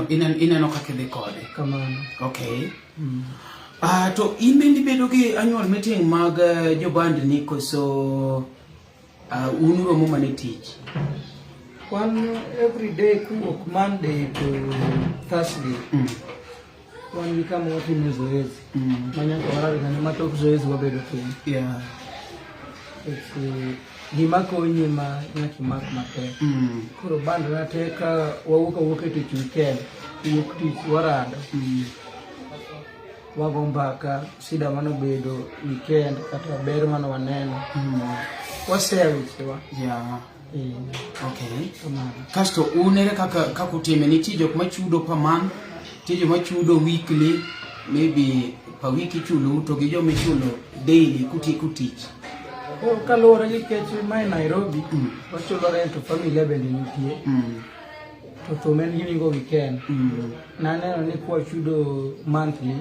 ineno kaka dhi kode kamano. Okay. To imbendi bedo gi annual meeting mag joband ni koso unuro mo mane tich? One every day kuwuok Monday to Thursday. One become what in zoezi. Manyaka warari na matok zoezi wabedo piny. Yeah. It's gima konyi ma nyaki mak matek. Koro band na teka wawuok e tich weekend. Wuok tich warado. Wago mbaka sida mano bedo weekend kata ber mano waneno. Wasewichwa. Yeah. Okay. Kasto unere kaka utime ni tijok machudo per month, tijo machudo weekly, maybe per week chulo to gi jo michulo daily kutich. Kalora gi kechi mai Nairobi wachulo rent to family bende nitie to men gini go weekend naneno ni kwa chudo monthly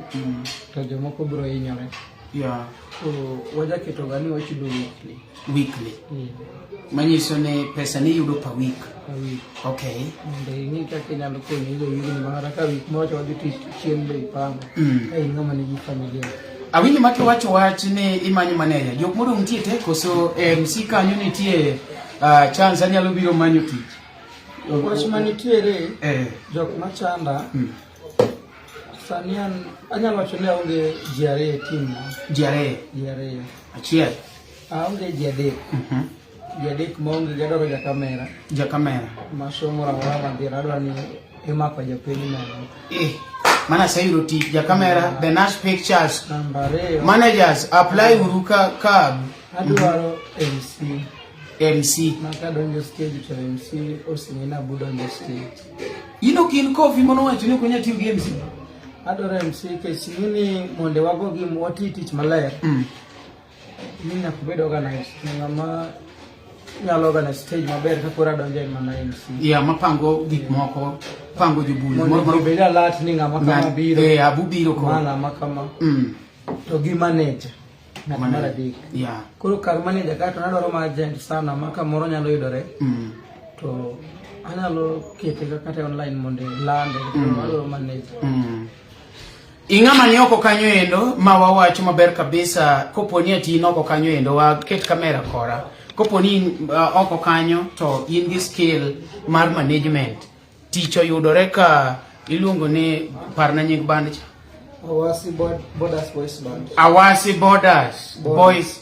to jomoko bro hinyore so waja keto gani wachudo weekly manyiso ne pesa ni yudo per week okay ngi ka kenya lo konyi go yini mara ka week mo to diti chiembe ipango ai ngama ni familia awinyi maki wach ne imanyo manager jok modo nitie te koso MC kanyo nitie chance anyalo biro manyo tich wach manitiere jok machanda sanian anyalo wacho ne onge GRA team GRA achiel onge jadek monge gadoro ja kamera masomo rawa ndira dwani emako japeni nano mana sayuro ti ja kamera the Nash Pictures managers apply uruka ka adwaro MC maka donjo stage to MC osimina budo on stage kin coffee mono wacho ni kunya tiyo gi MC adwaro MC ke simini monde wago gi moti tich maler mina kubedo organize ngama nyalo organize stage maber ka kora donjo en mana MC mapango gik moko pango jubuli moro beda lat ni ngama kama biro abu biro ko ngama kama to gi manager mara dik koro kar manager ka to nadoro ma agent sana maka moro nyalo yudore to anyalo kete kata online monde lande nadoro manager ingama ni oko kanyo endo ma wawacho maber kabisa koponi ati noko kanyo endo wa ket kamera kora koponi oko kanyo to in gi skill mar management ticho yudore ka iluongo ni parna nying band Awasi Borders Voice Band Awasi Borders Voice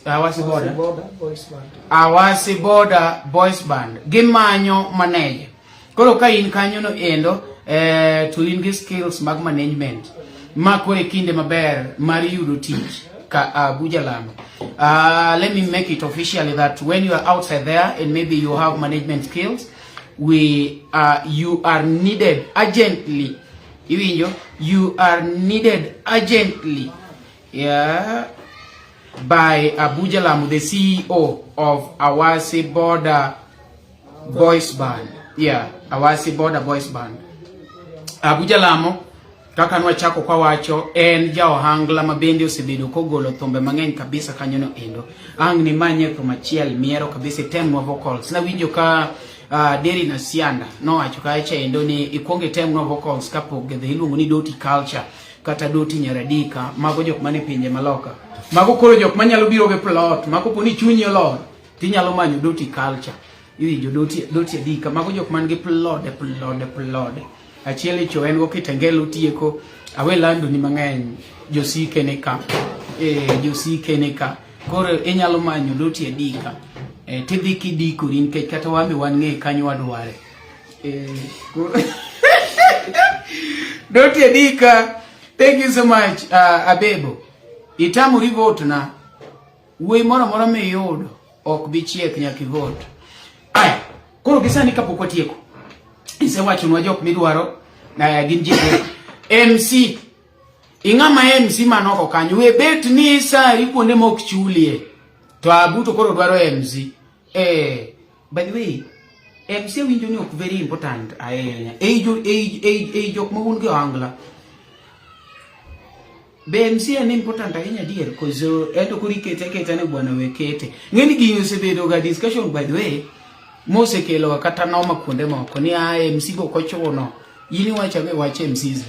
Band Awasi Border Voice Band gimanyo manager koro ka in kanyo no endo to in gi skills mag management makore kinde maber mari yudo tich ka Jalamo. Let me make it officially that when you are outside there and maybe you have management skills, you are needed urgently. You are needed urgently, by Jalamo, the CEO of Awasi Border Voice Band. Awasi Border Voice Band. Jalamo kaka nwa chako kwa wacho en jao hangla mabende osebedo kogolo thombe mang'eny kabisa kanyo no endo ang ni manye kuma chiel miero kabisa tem no vocals na winjo ka Deri na Sianda no wacho ka eche endo ni ikonge tem no vocals kapo gedhe iluongo ni doti culture kata doti nyaradika mago jok mane pinje maloka mago koro jok manyalo biro ge plot mago poni chunyi olor tinyalo manyo doti culture iwinjo doti adika mago jok man ge plot achiel cho en go kitengelo tieko awelando ni mang'eny josike ne ka koro inyalo manyo doti adika tidhi kidiko rin kech kata wami wan ng'e kanyo wadware doti adika. Thank you so much Abebo itamuri vote na wuoi moro me yudo ok bi chiek nyaki vote aya koro gisani kapok watieko isewacho nwa jok midwaro na gin jipo MC ingama MC manoko kanyo we bet ni sari kuonde mok chulie to abuto koro dwaro MC by the way MC winjo ni ok very important jok ma un go angla be MC en important ahinya dier kozo eto kuri kete ne bwana wekete ngeni ginyo sebedo ga discussion by the way mose kelo kata noma kuonde moko ni MC go kochuno yini wache MCs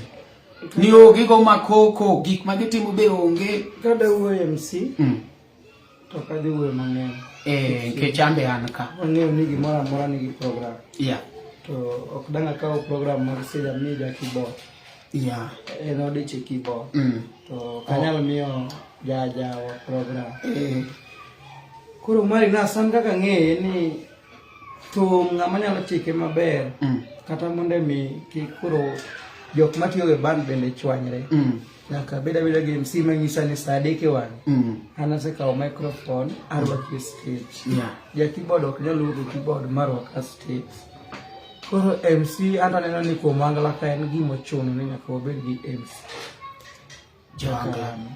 ni ogi go makoko gik magitimo be onge kada uwe MC to kada uwe mang'eny ke chambe anka ng'eyo ni gimoro ni gi program to ok danga kawo program mar sija media keyboard en odiche keyboard to kanyalo miyo jaja wa program koro mari na san kaka ng'eye ni to ng'ama nyalo chike maber kata monde mi kikuro jok matiyo e band bende chwanyre nyaka beda gi MC manyisa ni sade ke wan anase kawo microphone arwaki stage ja keyboard ok nyalo wuok keyboard marwaka stage koro MC anta neno ni ko mangala ka en gimo chuno ni nyaka obed gi MC Jalamo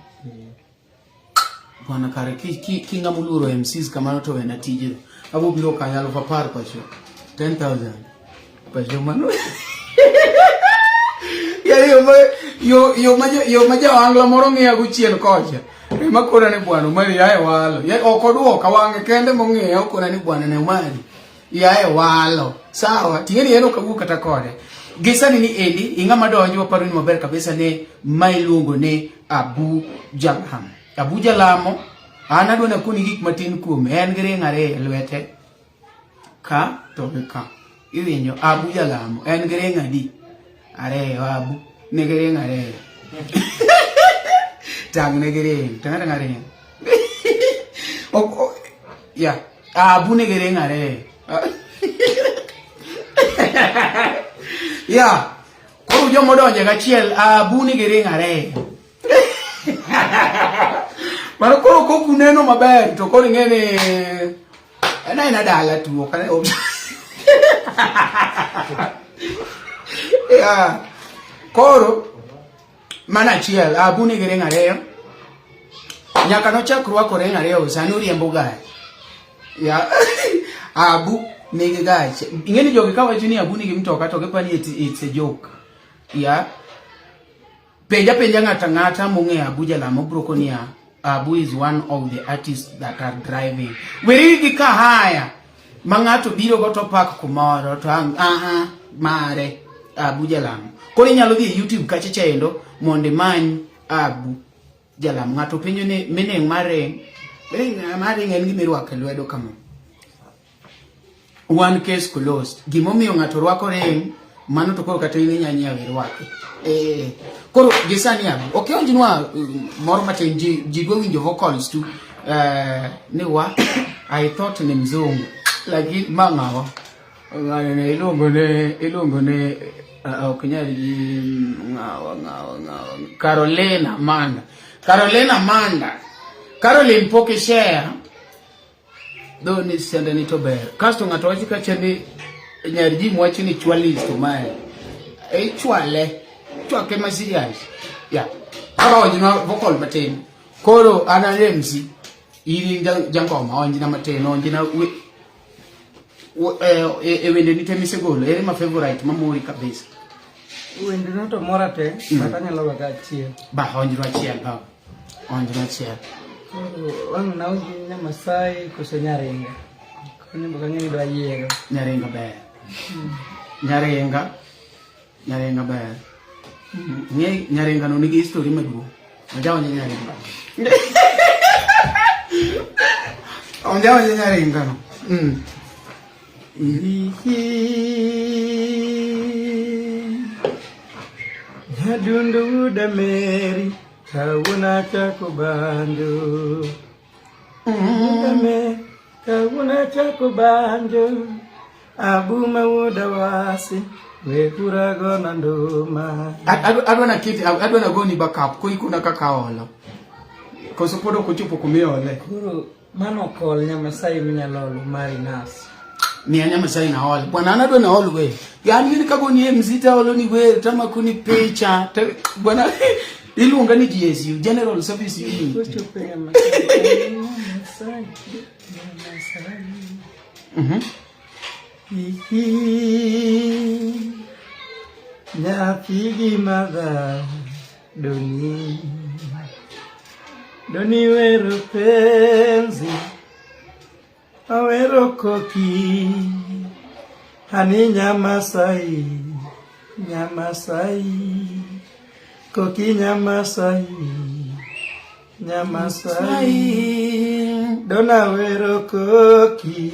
bwana kare ki ngamuluro MCs kamano to wena tije abo biro kanyalo papar pacho 10,000 pacho mano ya yo maja wangla moro ngiya guchien kocha makona ne bwana mari yae walo ya okoduoka wange kende mongiya okona ni bwana ne mari yae walo sawa tieni yeno kabuka takode gisani ni endi inga madonjo paro ni maber kabisa ne mailuongo ne Abu Jalamo ana dona kuni gik matin kuome en gire ngare lwete ka to ka iwinjo Abu Jalamo en gire ngadi are abu ne gire ngare tang ne gire tang ngare ok ya abu ne gire ngare ya ko jo modonje gachiel abu ne gire ngare mano koro ko kuneno maber to koro ngene ina dala tu kana ya koro mana chiel abu ni gere ngare nyaka no chakruwa kore ngare sanuri embuga ya abu ni gache ingeni jogi kawa chini abu ni gimtoka to gepani it's a joke ya penja ngata munge Abu Jalamo brokonia Abu is one of the artists that are driving. Werigi ka haya mangato biro goto pak kumoro to mare Abu Jalamo. Koni nyalo dhi YouTube kacha endo monde many Abu Jalamo. Ngato penjo ne meneng mare ng'en gimirwako lwedo kama. One case closed. Gimomiyo ngato rwako reng mano to koro kata ini nyanya wirwake. Koro gisani abu okay onjinwa moro matin ji go winjo vocals tu ne wa I thought ni mzungu lakini mangawa ngane ilongo ne okunyali ngawa Carolina Manda Caroline poke share do ni sende ni to ber kasto ngato wachika chende nyarji mwachi ni chwalis to mae chwale chwake masirias ya aba wajina vocal matin koro ana MC ili jangoma onjina matin onjina wende ni temise golo ere ma favorite mamori kabisa wende no to morate matanya lo ga chiel ba onjina chiel wang na onjina Masai kusenyarenga kone bakangeni do ayero nyarenga be nyarenga be nyarenga no nigi history maduong ajawa nyarenga onjawa nyarenga no Jadundu da Mary kawuna chako banjo kawuna chako banjo Abu mawuda wasi wekura gona nduma adwana goni backup ko ikuna kakaolo ko sopodo ko chupo kumiole kuro mano kol nyama sai minyalolo marinas ni anyama sai na hol bwana anadwa na hol we yani ni kagoni mzita holo ni we tama kuni pecha bwana ilunga ni GSU General Service Union ko chupo nyama sai Nyafigi mada doni wero penzi awero koki hani nyamasai koki nyamasai dona wero koki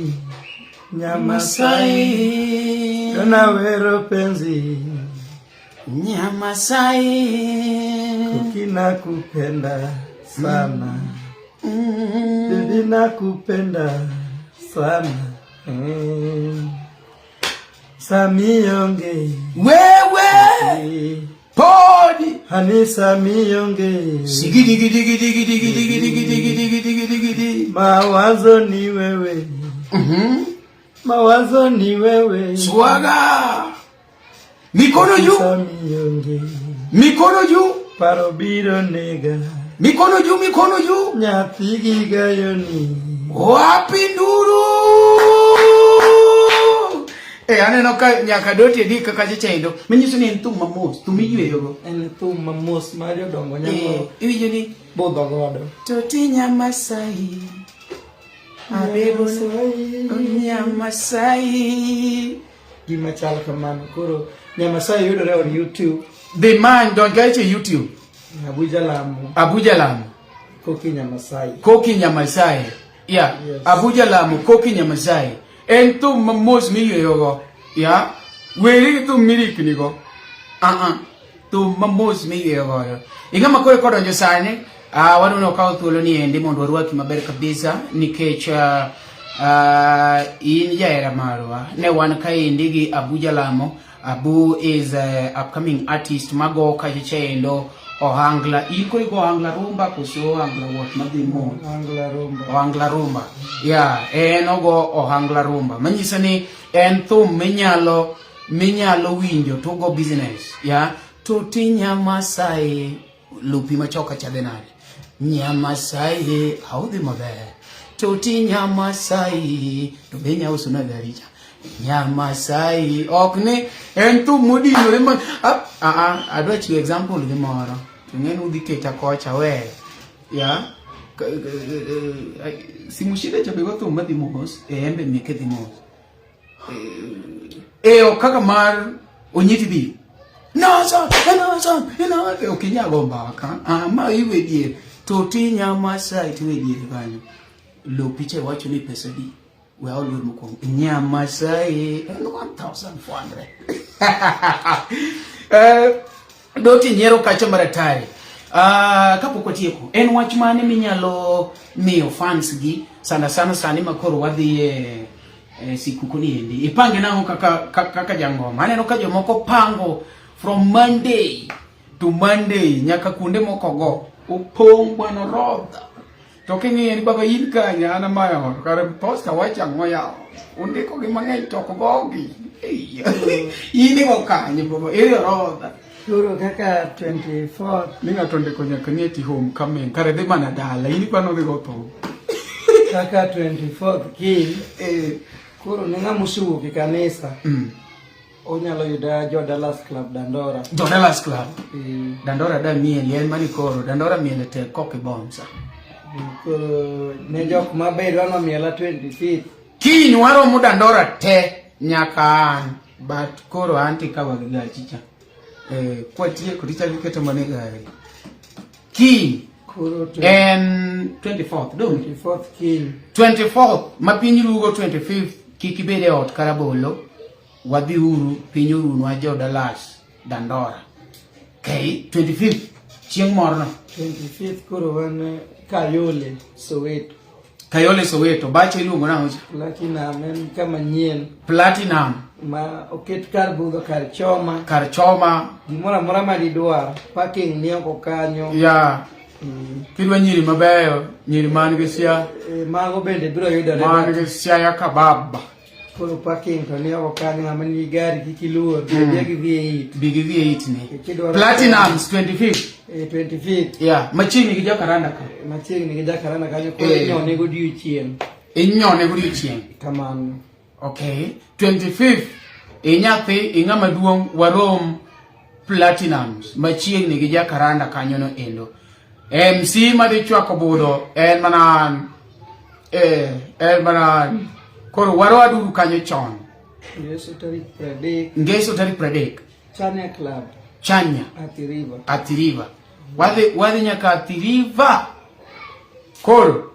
Nyamasai dona wero penzi Nyamasai kukina kupenda sana Bibi nakupenda sana Samiyonge wewe podi hani samiyonge sigidi mawazo ni wewe mawazo ni wewe swaga mikono juu samiyonge mikono juu parobiro nega Mikono juu. Nyathi gigayo ni. Wapi nduru? Aneno ka nyaka doti di kaka chendo. Manyiso ni en thum mamos, thum iyweyo go. En thum mamos ma jodongo nyamo. Iwinjo ni bodho godo. Toti Nyamasai. Abego Nyamasai. Gima chal kamano. Koro Nyamasai yudore on YouTube. The man don't get to YouTube. Jalamo. Koki Nyamasai. Yeah. Yes. Jalamo, Koki Nyamasai. En thum mamos miyweyo go. Yeah. Weri thum mirikni go. Thum mamos miyweyo go. Ingama kore kodonjo sani. Wadwa kawo thuolo ni endi mondo warwaki maber kabisa nikech in jaera marwa ne wan ka endi gi Jalamo. Abu is an upcoming artist mago kachendo ohangla iko ohangla rumba kuso ohangla what madhi mo ohangla rumba yeah ogo ohangla rumba manyisa ni en thum minyalo winjo to go business yeah Toti Nyamasai lupi machoka chadenari Nyamasai haudhi maber Toti Nyamasai to benya usuna daricha Nyamasai okne en thum modinore man adwa chiwo example gi moro to ng'en udhi keta kocha we ya simushida chabe thum madhi mos embe meke dhi mos kaka mar onyiti bi no son okinyago mbaka ma iwe dier Toti Nyamasai tiwe dier kanyo lo piche wacho ni pesa di we all will mukong Nyamasai 1400 doti nyero kacho maratari kapok watieko en wach mane minyalo miyo fans gi sana sani makoro wadhi sikuku ni endi ipange nango kaka jangoma aneno ka jomoko pango from Monday to Monday nyaka kunde moko go opong bwana rodha to kingi ni baba yinka nyana mayo kare posta wacha ngoya undiko gi mang'eny to gogi yini wakanye baba ere rodha Kuro kaka 24 ninga tonde konya kanieti home coming kare de mana dala yini pano de goto kaka 24 ki kuro ninga musuwo ki kanisa onyalo yuda Dallas Club Dandora Club Dandora da miel yen mani koro Dandora miel te koke bomsa kuro ne jok mabedo ano miela 25 kiny waro mu Dandora te nyaka but koro anti kawa giga chicha kwa tie kuricha liketo manega kiny kuro en 24th 24th king 24th mapiny rugo 25th kikibede ot karabolo wadhi uru piny uru jo Dallas Dandora okay 25th chieng' morno 25th kuro wan Kayole Soweto bacho iluongo nang'o Platinum en kama nyien Platinum ma oket kar budho kar choma gimora mora ma didwar parking ni oko kanyo kidwa nyiri mabeyo nyiri man gi sia mago bende biro yudore man gi sia ya kababa koro parking to ni oko kanyo ng'ama ni gari kikiluor bigi V8 ni Platinums 25th machiegni gi jakaranda kanyo koro inyone godiochieng kamano okay 25th inyathi ing'ama duong' warom Platinums machiegni gi jakaranda kanyo no endo MC madhi chwako budho en manan koro waro aduru kanyo chon ngeso tarik 30 Chanya Atiriva wadhi nyaka Atiriva koro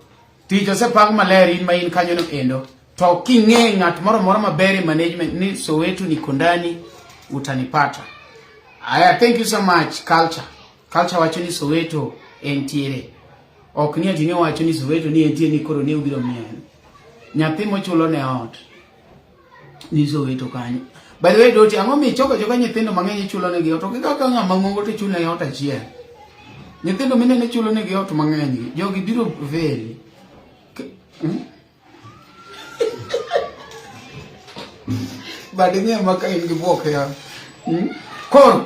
ticho sepang maler in ma in kanyo no endo to king'e ng'at moro maber management ni Soweto niko ndani utanipata. Thank you so much culture wacho ni Soweto entiere ok ni ati ni wacho ni Soweto ni entiere ni koro ne ubiro mien nyathi mochulo ne ot ni Soweto kanyo. By the way doti ang'o mi choko nyithindo mang'eny chulo ne gi ot ok kaka ng'ama ng'ongo to chulo ne ot achiel nyithindo minene chulo ne gi ot mang'eny jogi biro veli bade ng'e maka in gi buok ya koro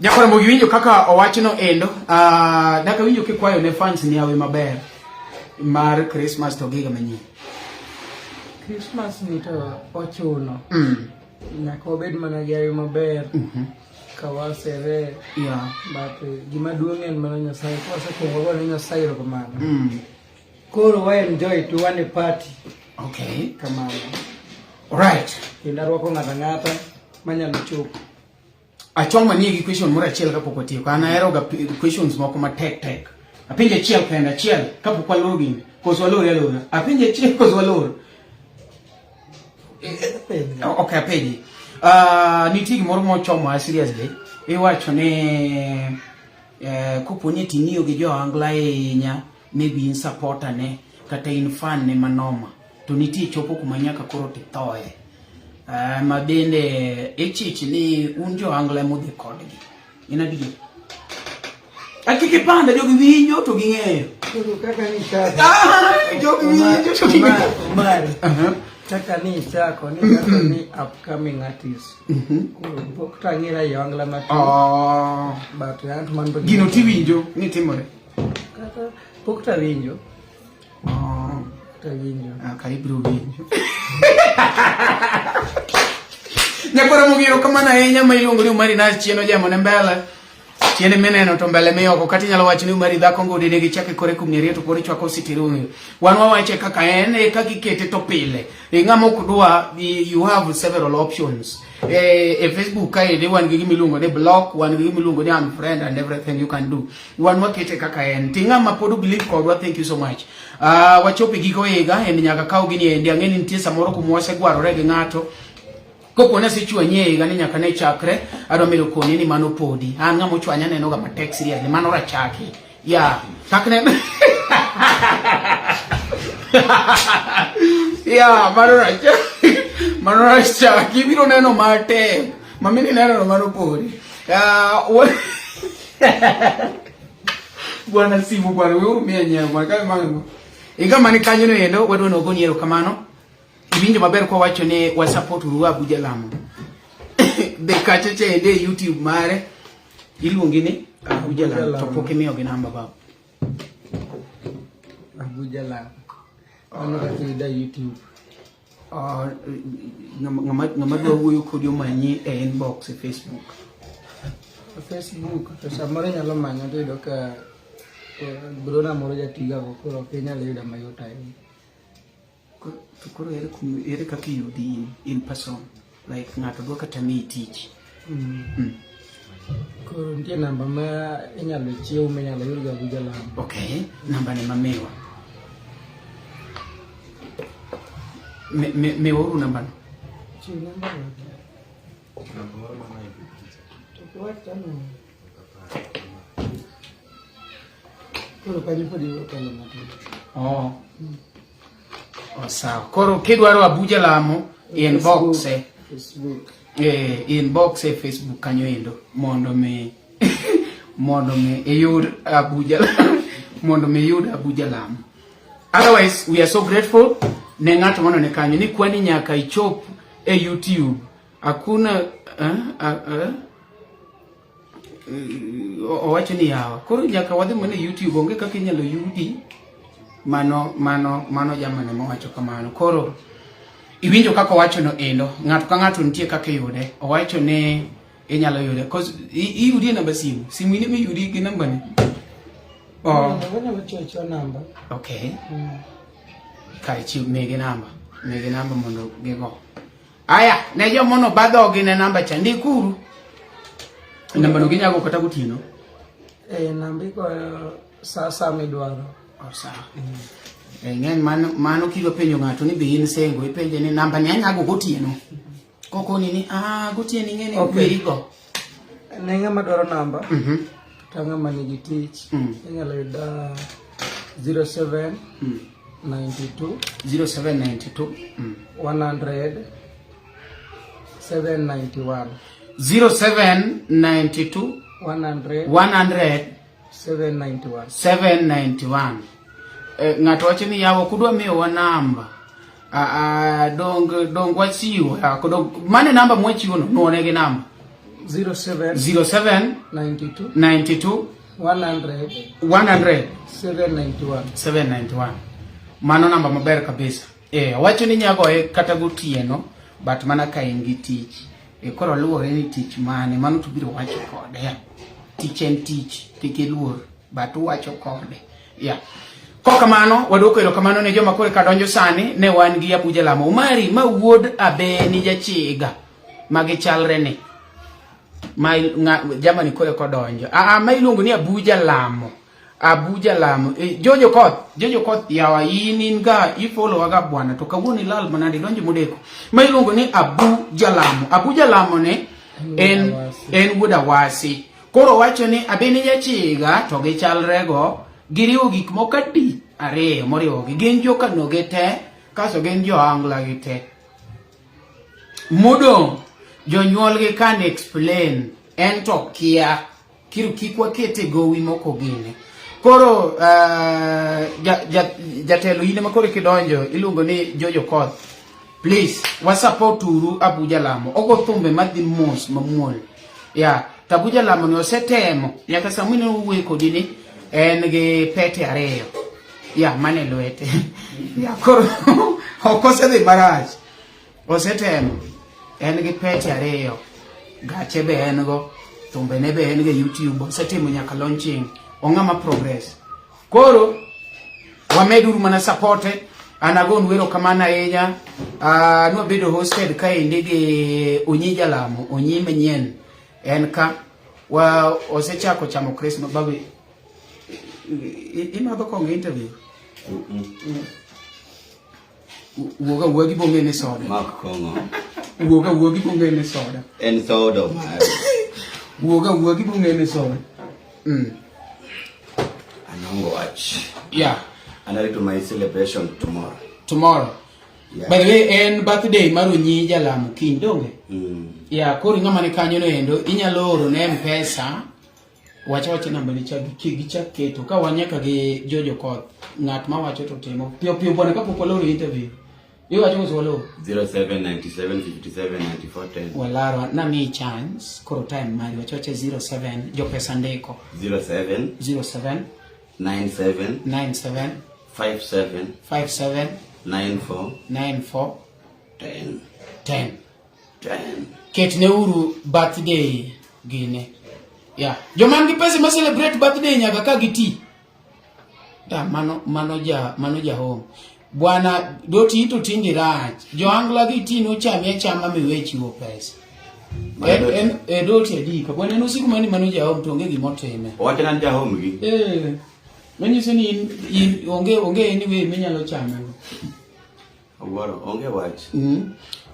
Jakora mo winjo kaka owachno endo daka winjo kikwayo ne fans ni awe maber mar Christmas to giga manyien. Christmas ni to ochuno. Nyaka obed mana gi awe maber. Kawasere. Yeah. But gima duong' en mana Nyasaye kwasekongo ne Nyasaye ro kamano. Koro we enjoy to one party. Okay. Kamano. Alright. Kenda rwako ngata manyalo chopo. Achong manie gi question moro achiel kapok watieko. An ahero ga questions moko ma tek. Apinje achiel kenda achiel kapok waloro gini. Koso waloro alora. Apinje achiel koso waloro. Okay, apinje. Nitie gimoro mochomo seriously. Iwacho ne koponi ting'iyo gi jo Angla ahinya, maybe in supporter ne kata in fan ne manoma. To nitie chopo kuma nyaka koro tithoe. Ma bende ichich ni un jo Angla modhi kodgi. Ina dio. Akiki panda jogi winjo to ging'eyo. Kaka ni chako. Jogi winjo to ging'eyo. Kaka ni chako ni upcoming artist. Pok tangira yo Angla mati. But ant man bagi. Gino ti winjo ni timore. Kaka pok ta winjo. Karibro winjo. Nyakora mugiro kama na enya mailungo ni umari na chieno jamo ne mbele. Chiene meneno to mbele meyoko kati nyalo wacho ni umari dhako ngode ne gichake kore kumnyeri to pori chwako sitirunyo. Wan wawache kaka ene kaka ikete to pile. Ng'ama okdwa you have several options. Facebook ka ide wan gi gimilungo ne block, wan gi gimilungo ne unfriend and everything you can do. Wan wakete kaka en. Ng'ama podo believe kodwa, thank you so much. Wachopi giko ega en nyaka kaw gini endi ang'eni nitie samoro kumwase gwarore gi ng'ato. Kopone sichwanye ega ni nyaka ne chakre ado melo koni ni mano podi. An ng'ama ochwanya neno ga matek serious ni mano rachaki. Yeah, takne. Yeah, mano rachaki. Mano rachaki biro neno mate. Mamini neno mano podi. Bwana simu bwana wewe umenya bwana mangu. Igama ni kanyo no yendo wadwa no goni ero kamano. Ibinjo maber kwa wacho ne wa support ruwa Jalamo. De kacheche ende YouTube mare iluongi ni Jalamo to poke miyo gi namba baba. Jalamo. Ano ka YouTube. Ngama do wuyo kodi omanyi e inbox e Facebook. Facebook to samoro nyalo manyo to yudo ka brona moro jatiga go koro Kenya le yuda mayota ahinya. Koro ere kaka yudi in person, like ng'ato dwa kata mi tich. Koro nitie namba ma inyalo chiw minyalo yud ga Jalamo. Okay, namba ne mamewa. Me woru namba no. Chiw namba no. Namba moro ma to what tano. Koro kanyo podi okalo matin. Sawa. Koro kidwaro Jalamo inbox Facebook. Inbox e Facebook kanyo endo mondo me yud Jalamo mondo me yud Jalamo. Otherwise we are so grateful ne ng'ato mano ne kanyo ni kwani nyaka ichop e YouTube. Hakuna owacho ni yawa. Koro nyaka wadhi mana YouTube onge kaka inyalo yudi. Mano jamane mowacho kamano. Koro iwinjo kaka owacho no endo ng'ato ka ng'ato nitie kaka yude. Owacho ne inyalo yude cause iyudi namba simu ni me yudi gi namba ne. Wanyalo chocho namba. Okay. Kai chiu mege namba mondo gigo. Aya ne jomono badho gi ne namba cha ndikuru. Namba no ginyago kata gutino. Namba iko sasa midwaro. Sawa. Ng'eny mano kilo penjo ng'ato ni be in sengo ipenje ni namba ni anyago gotieno. Koko ni gotieno ng'eni gwerigo. Ne ng'ama dwaro namba. To ng'ama nigi tich. Inyalo yuda 07 92 100 791 0792 100 791. Ng'ato wacho ni yawo kudwa miyo wa namba. Dong wachiwo. Mane namba mwachiwo no nuone gi namba. 07 07 92 92 100 100 791. 791. Mano namba maber kabisa. Wacho ni nyago kata gotieno, but mana ka in gi tich. Koro luore ni tich mane, mano to biro wacho kode. Tich en tich, kik iluor, but wacho kode. Koka mano, waduoko erokamano ne joma kore kadonjo sani, ne wan gi Abu Jalamo. Umari, ma wuod abe ni jachiga, magichalre ni. Jamani kore kodonjo. Ma iluongo ni Abu Jalamo. Abu Jalamo. Jojo Koth, yawa inin ga, ifolo waga bwana, to kawuni lal manadi, donjo mudeko. Ma iluongo ni Abu Jalamo. Abu Jalamo ne, en wuod Awasi. Koro wacho ni abe ni jachiga, to gichalre go, giriwo gik moko adi ariyo moriwo gi gin joka noge te kaso gin jo angla gi te modong jonyuol gi kan explain ento kia kiru kikwa kete gowi moko gine koro jatelo ine makore kidonjo iluongo ni Jojo Koth please support uru Abu Jalamo ogo thumbe madhi mos mamuol Abu Jalamo ni osetemo nyaka samune uwe kodini en gi pete ariyo mane lwete koro okose dhi marach osetemo en gi pete ariyo gache be en go thumbe ne be en gi YouTube osetimo nyaka launching ong'ama progress koro wameduru mana supporte anagon wero kamana ahinya nwa bedo hosted kaendi gi Onyi Jalamo Onyi manyien en ka wa osechako chamo Christmas babi ino doko interview woga wogi bonge ne soda mak kongo woga wogi bonge ne soda en soda woga wogi bonge ne soda anongo watch and I to my celebration tomorrow by the way en birthday mar Onyi Jalamo kindonge koro ng'ama ne kanyo no endo inyalo oro ne mpesa wacha namba ni gicha keto ka wanyaka gi Jojo Koth ng'at ma wacho to timo pio bwana kapok waloro interview wacho ng'o 0797579410 walaro na mi chance koro time mari wacho 07 jo pesa ndeko 07 97 57 94 10 ket ne uru birthday gine joman gi pesa ma celebrate birthday nyaka ka giti mano ja home bwana doti to tindi rach jo angla giti no chama miwechiwo pesa doti adika bwana no siku mani mano ja home to onge gimotime wacha nan ja home gi manyiso ni in onge anyway minyalo chame ogoro onge wach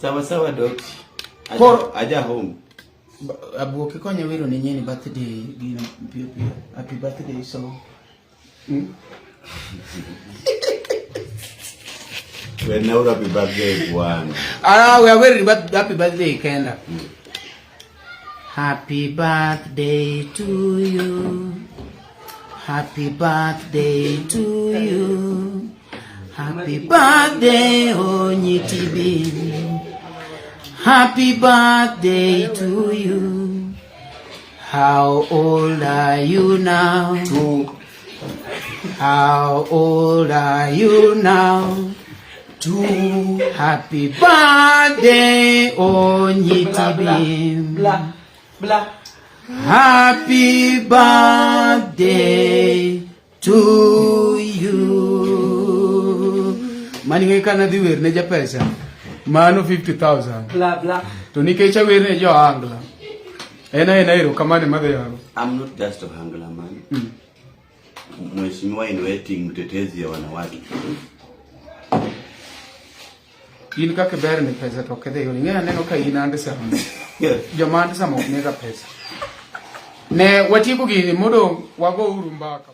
sawa doti aja home Abu kikonye wero ni nyeni birthday gina pio happy birthday so we know happy birthday one we are very happy birthday kenda happy birthday to you happy birthday to you happy birthday Onyi TB happy birthday to you. How old are you now? 2. How old are you now? 2. Happy birthday, Onyi TB. Blah. Happy birthday to you. Mani kana diwer ne japesa. Mano 50,000. Blah. To nikecha werne jo angla. Ena ero kamane madhe yangu. I'm not just a angla man. Mheshimiwa inwaiting mtetezi ya wanawake. In kake ber ni pesa to kede yo ngena neno ka inande sama. Jo mande sama nega pesa. Ne watiku gi modo wago uru mbaka.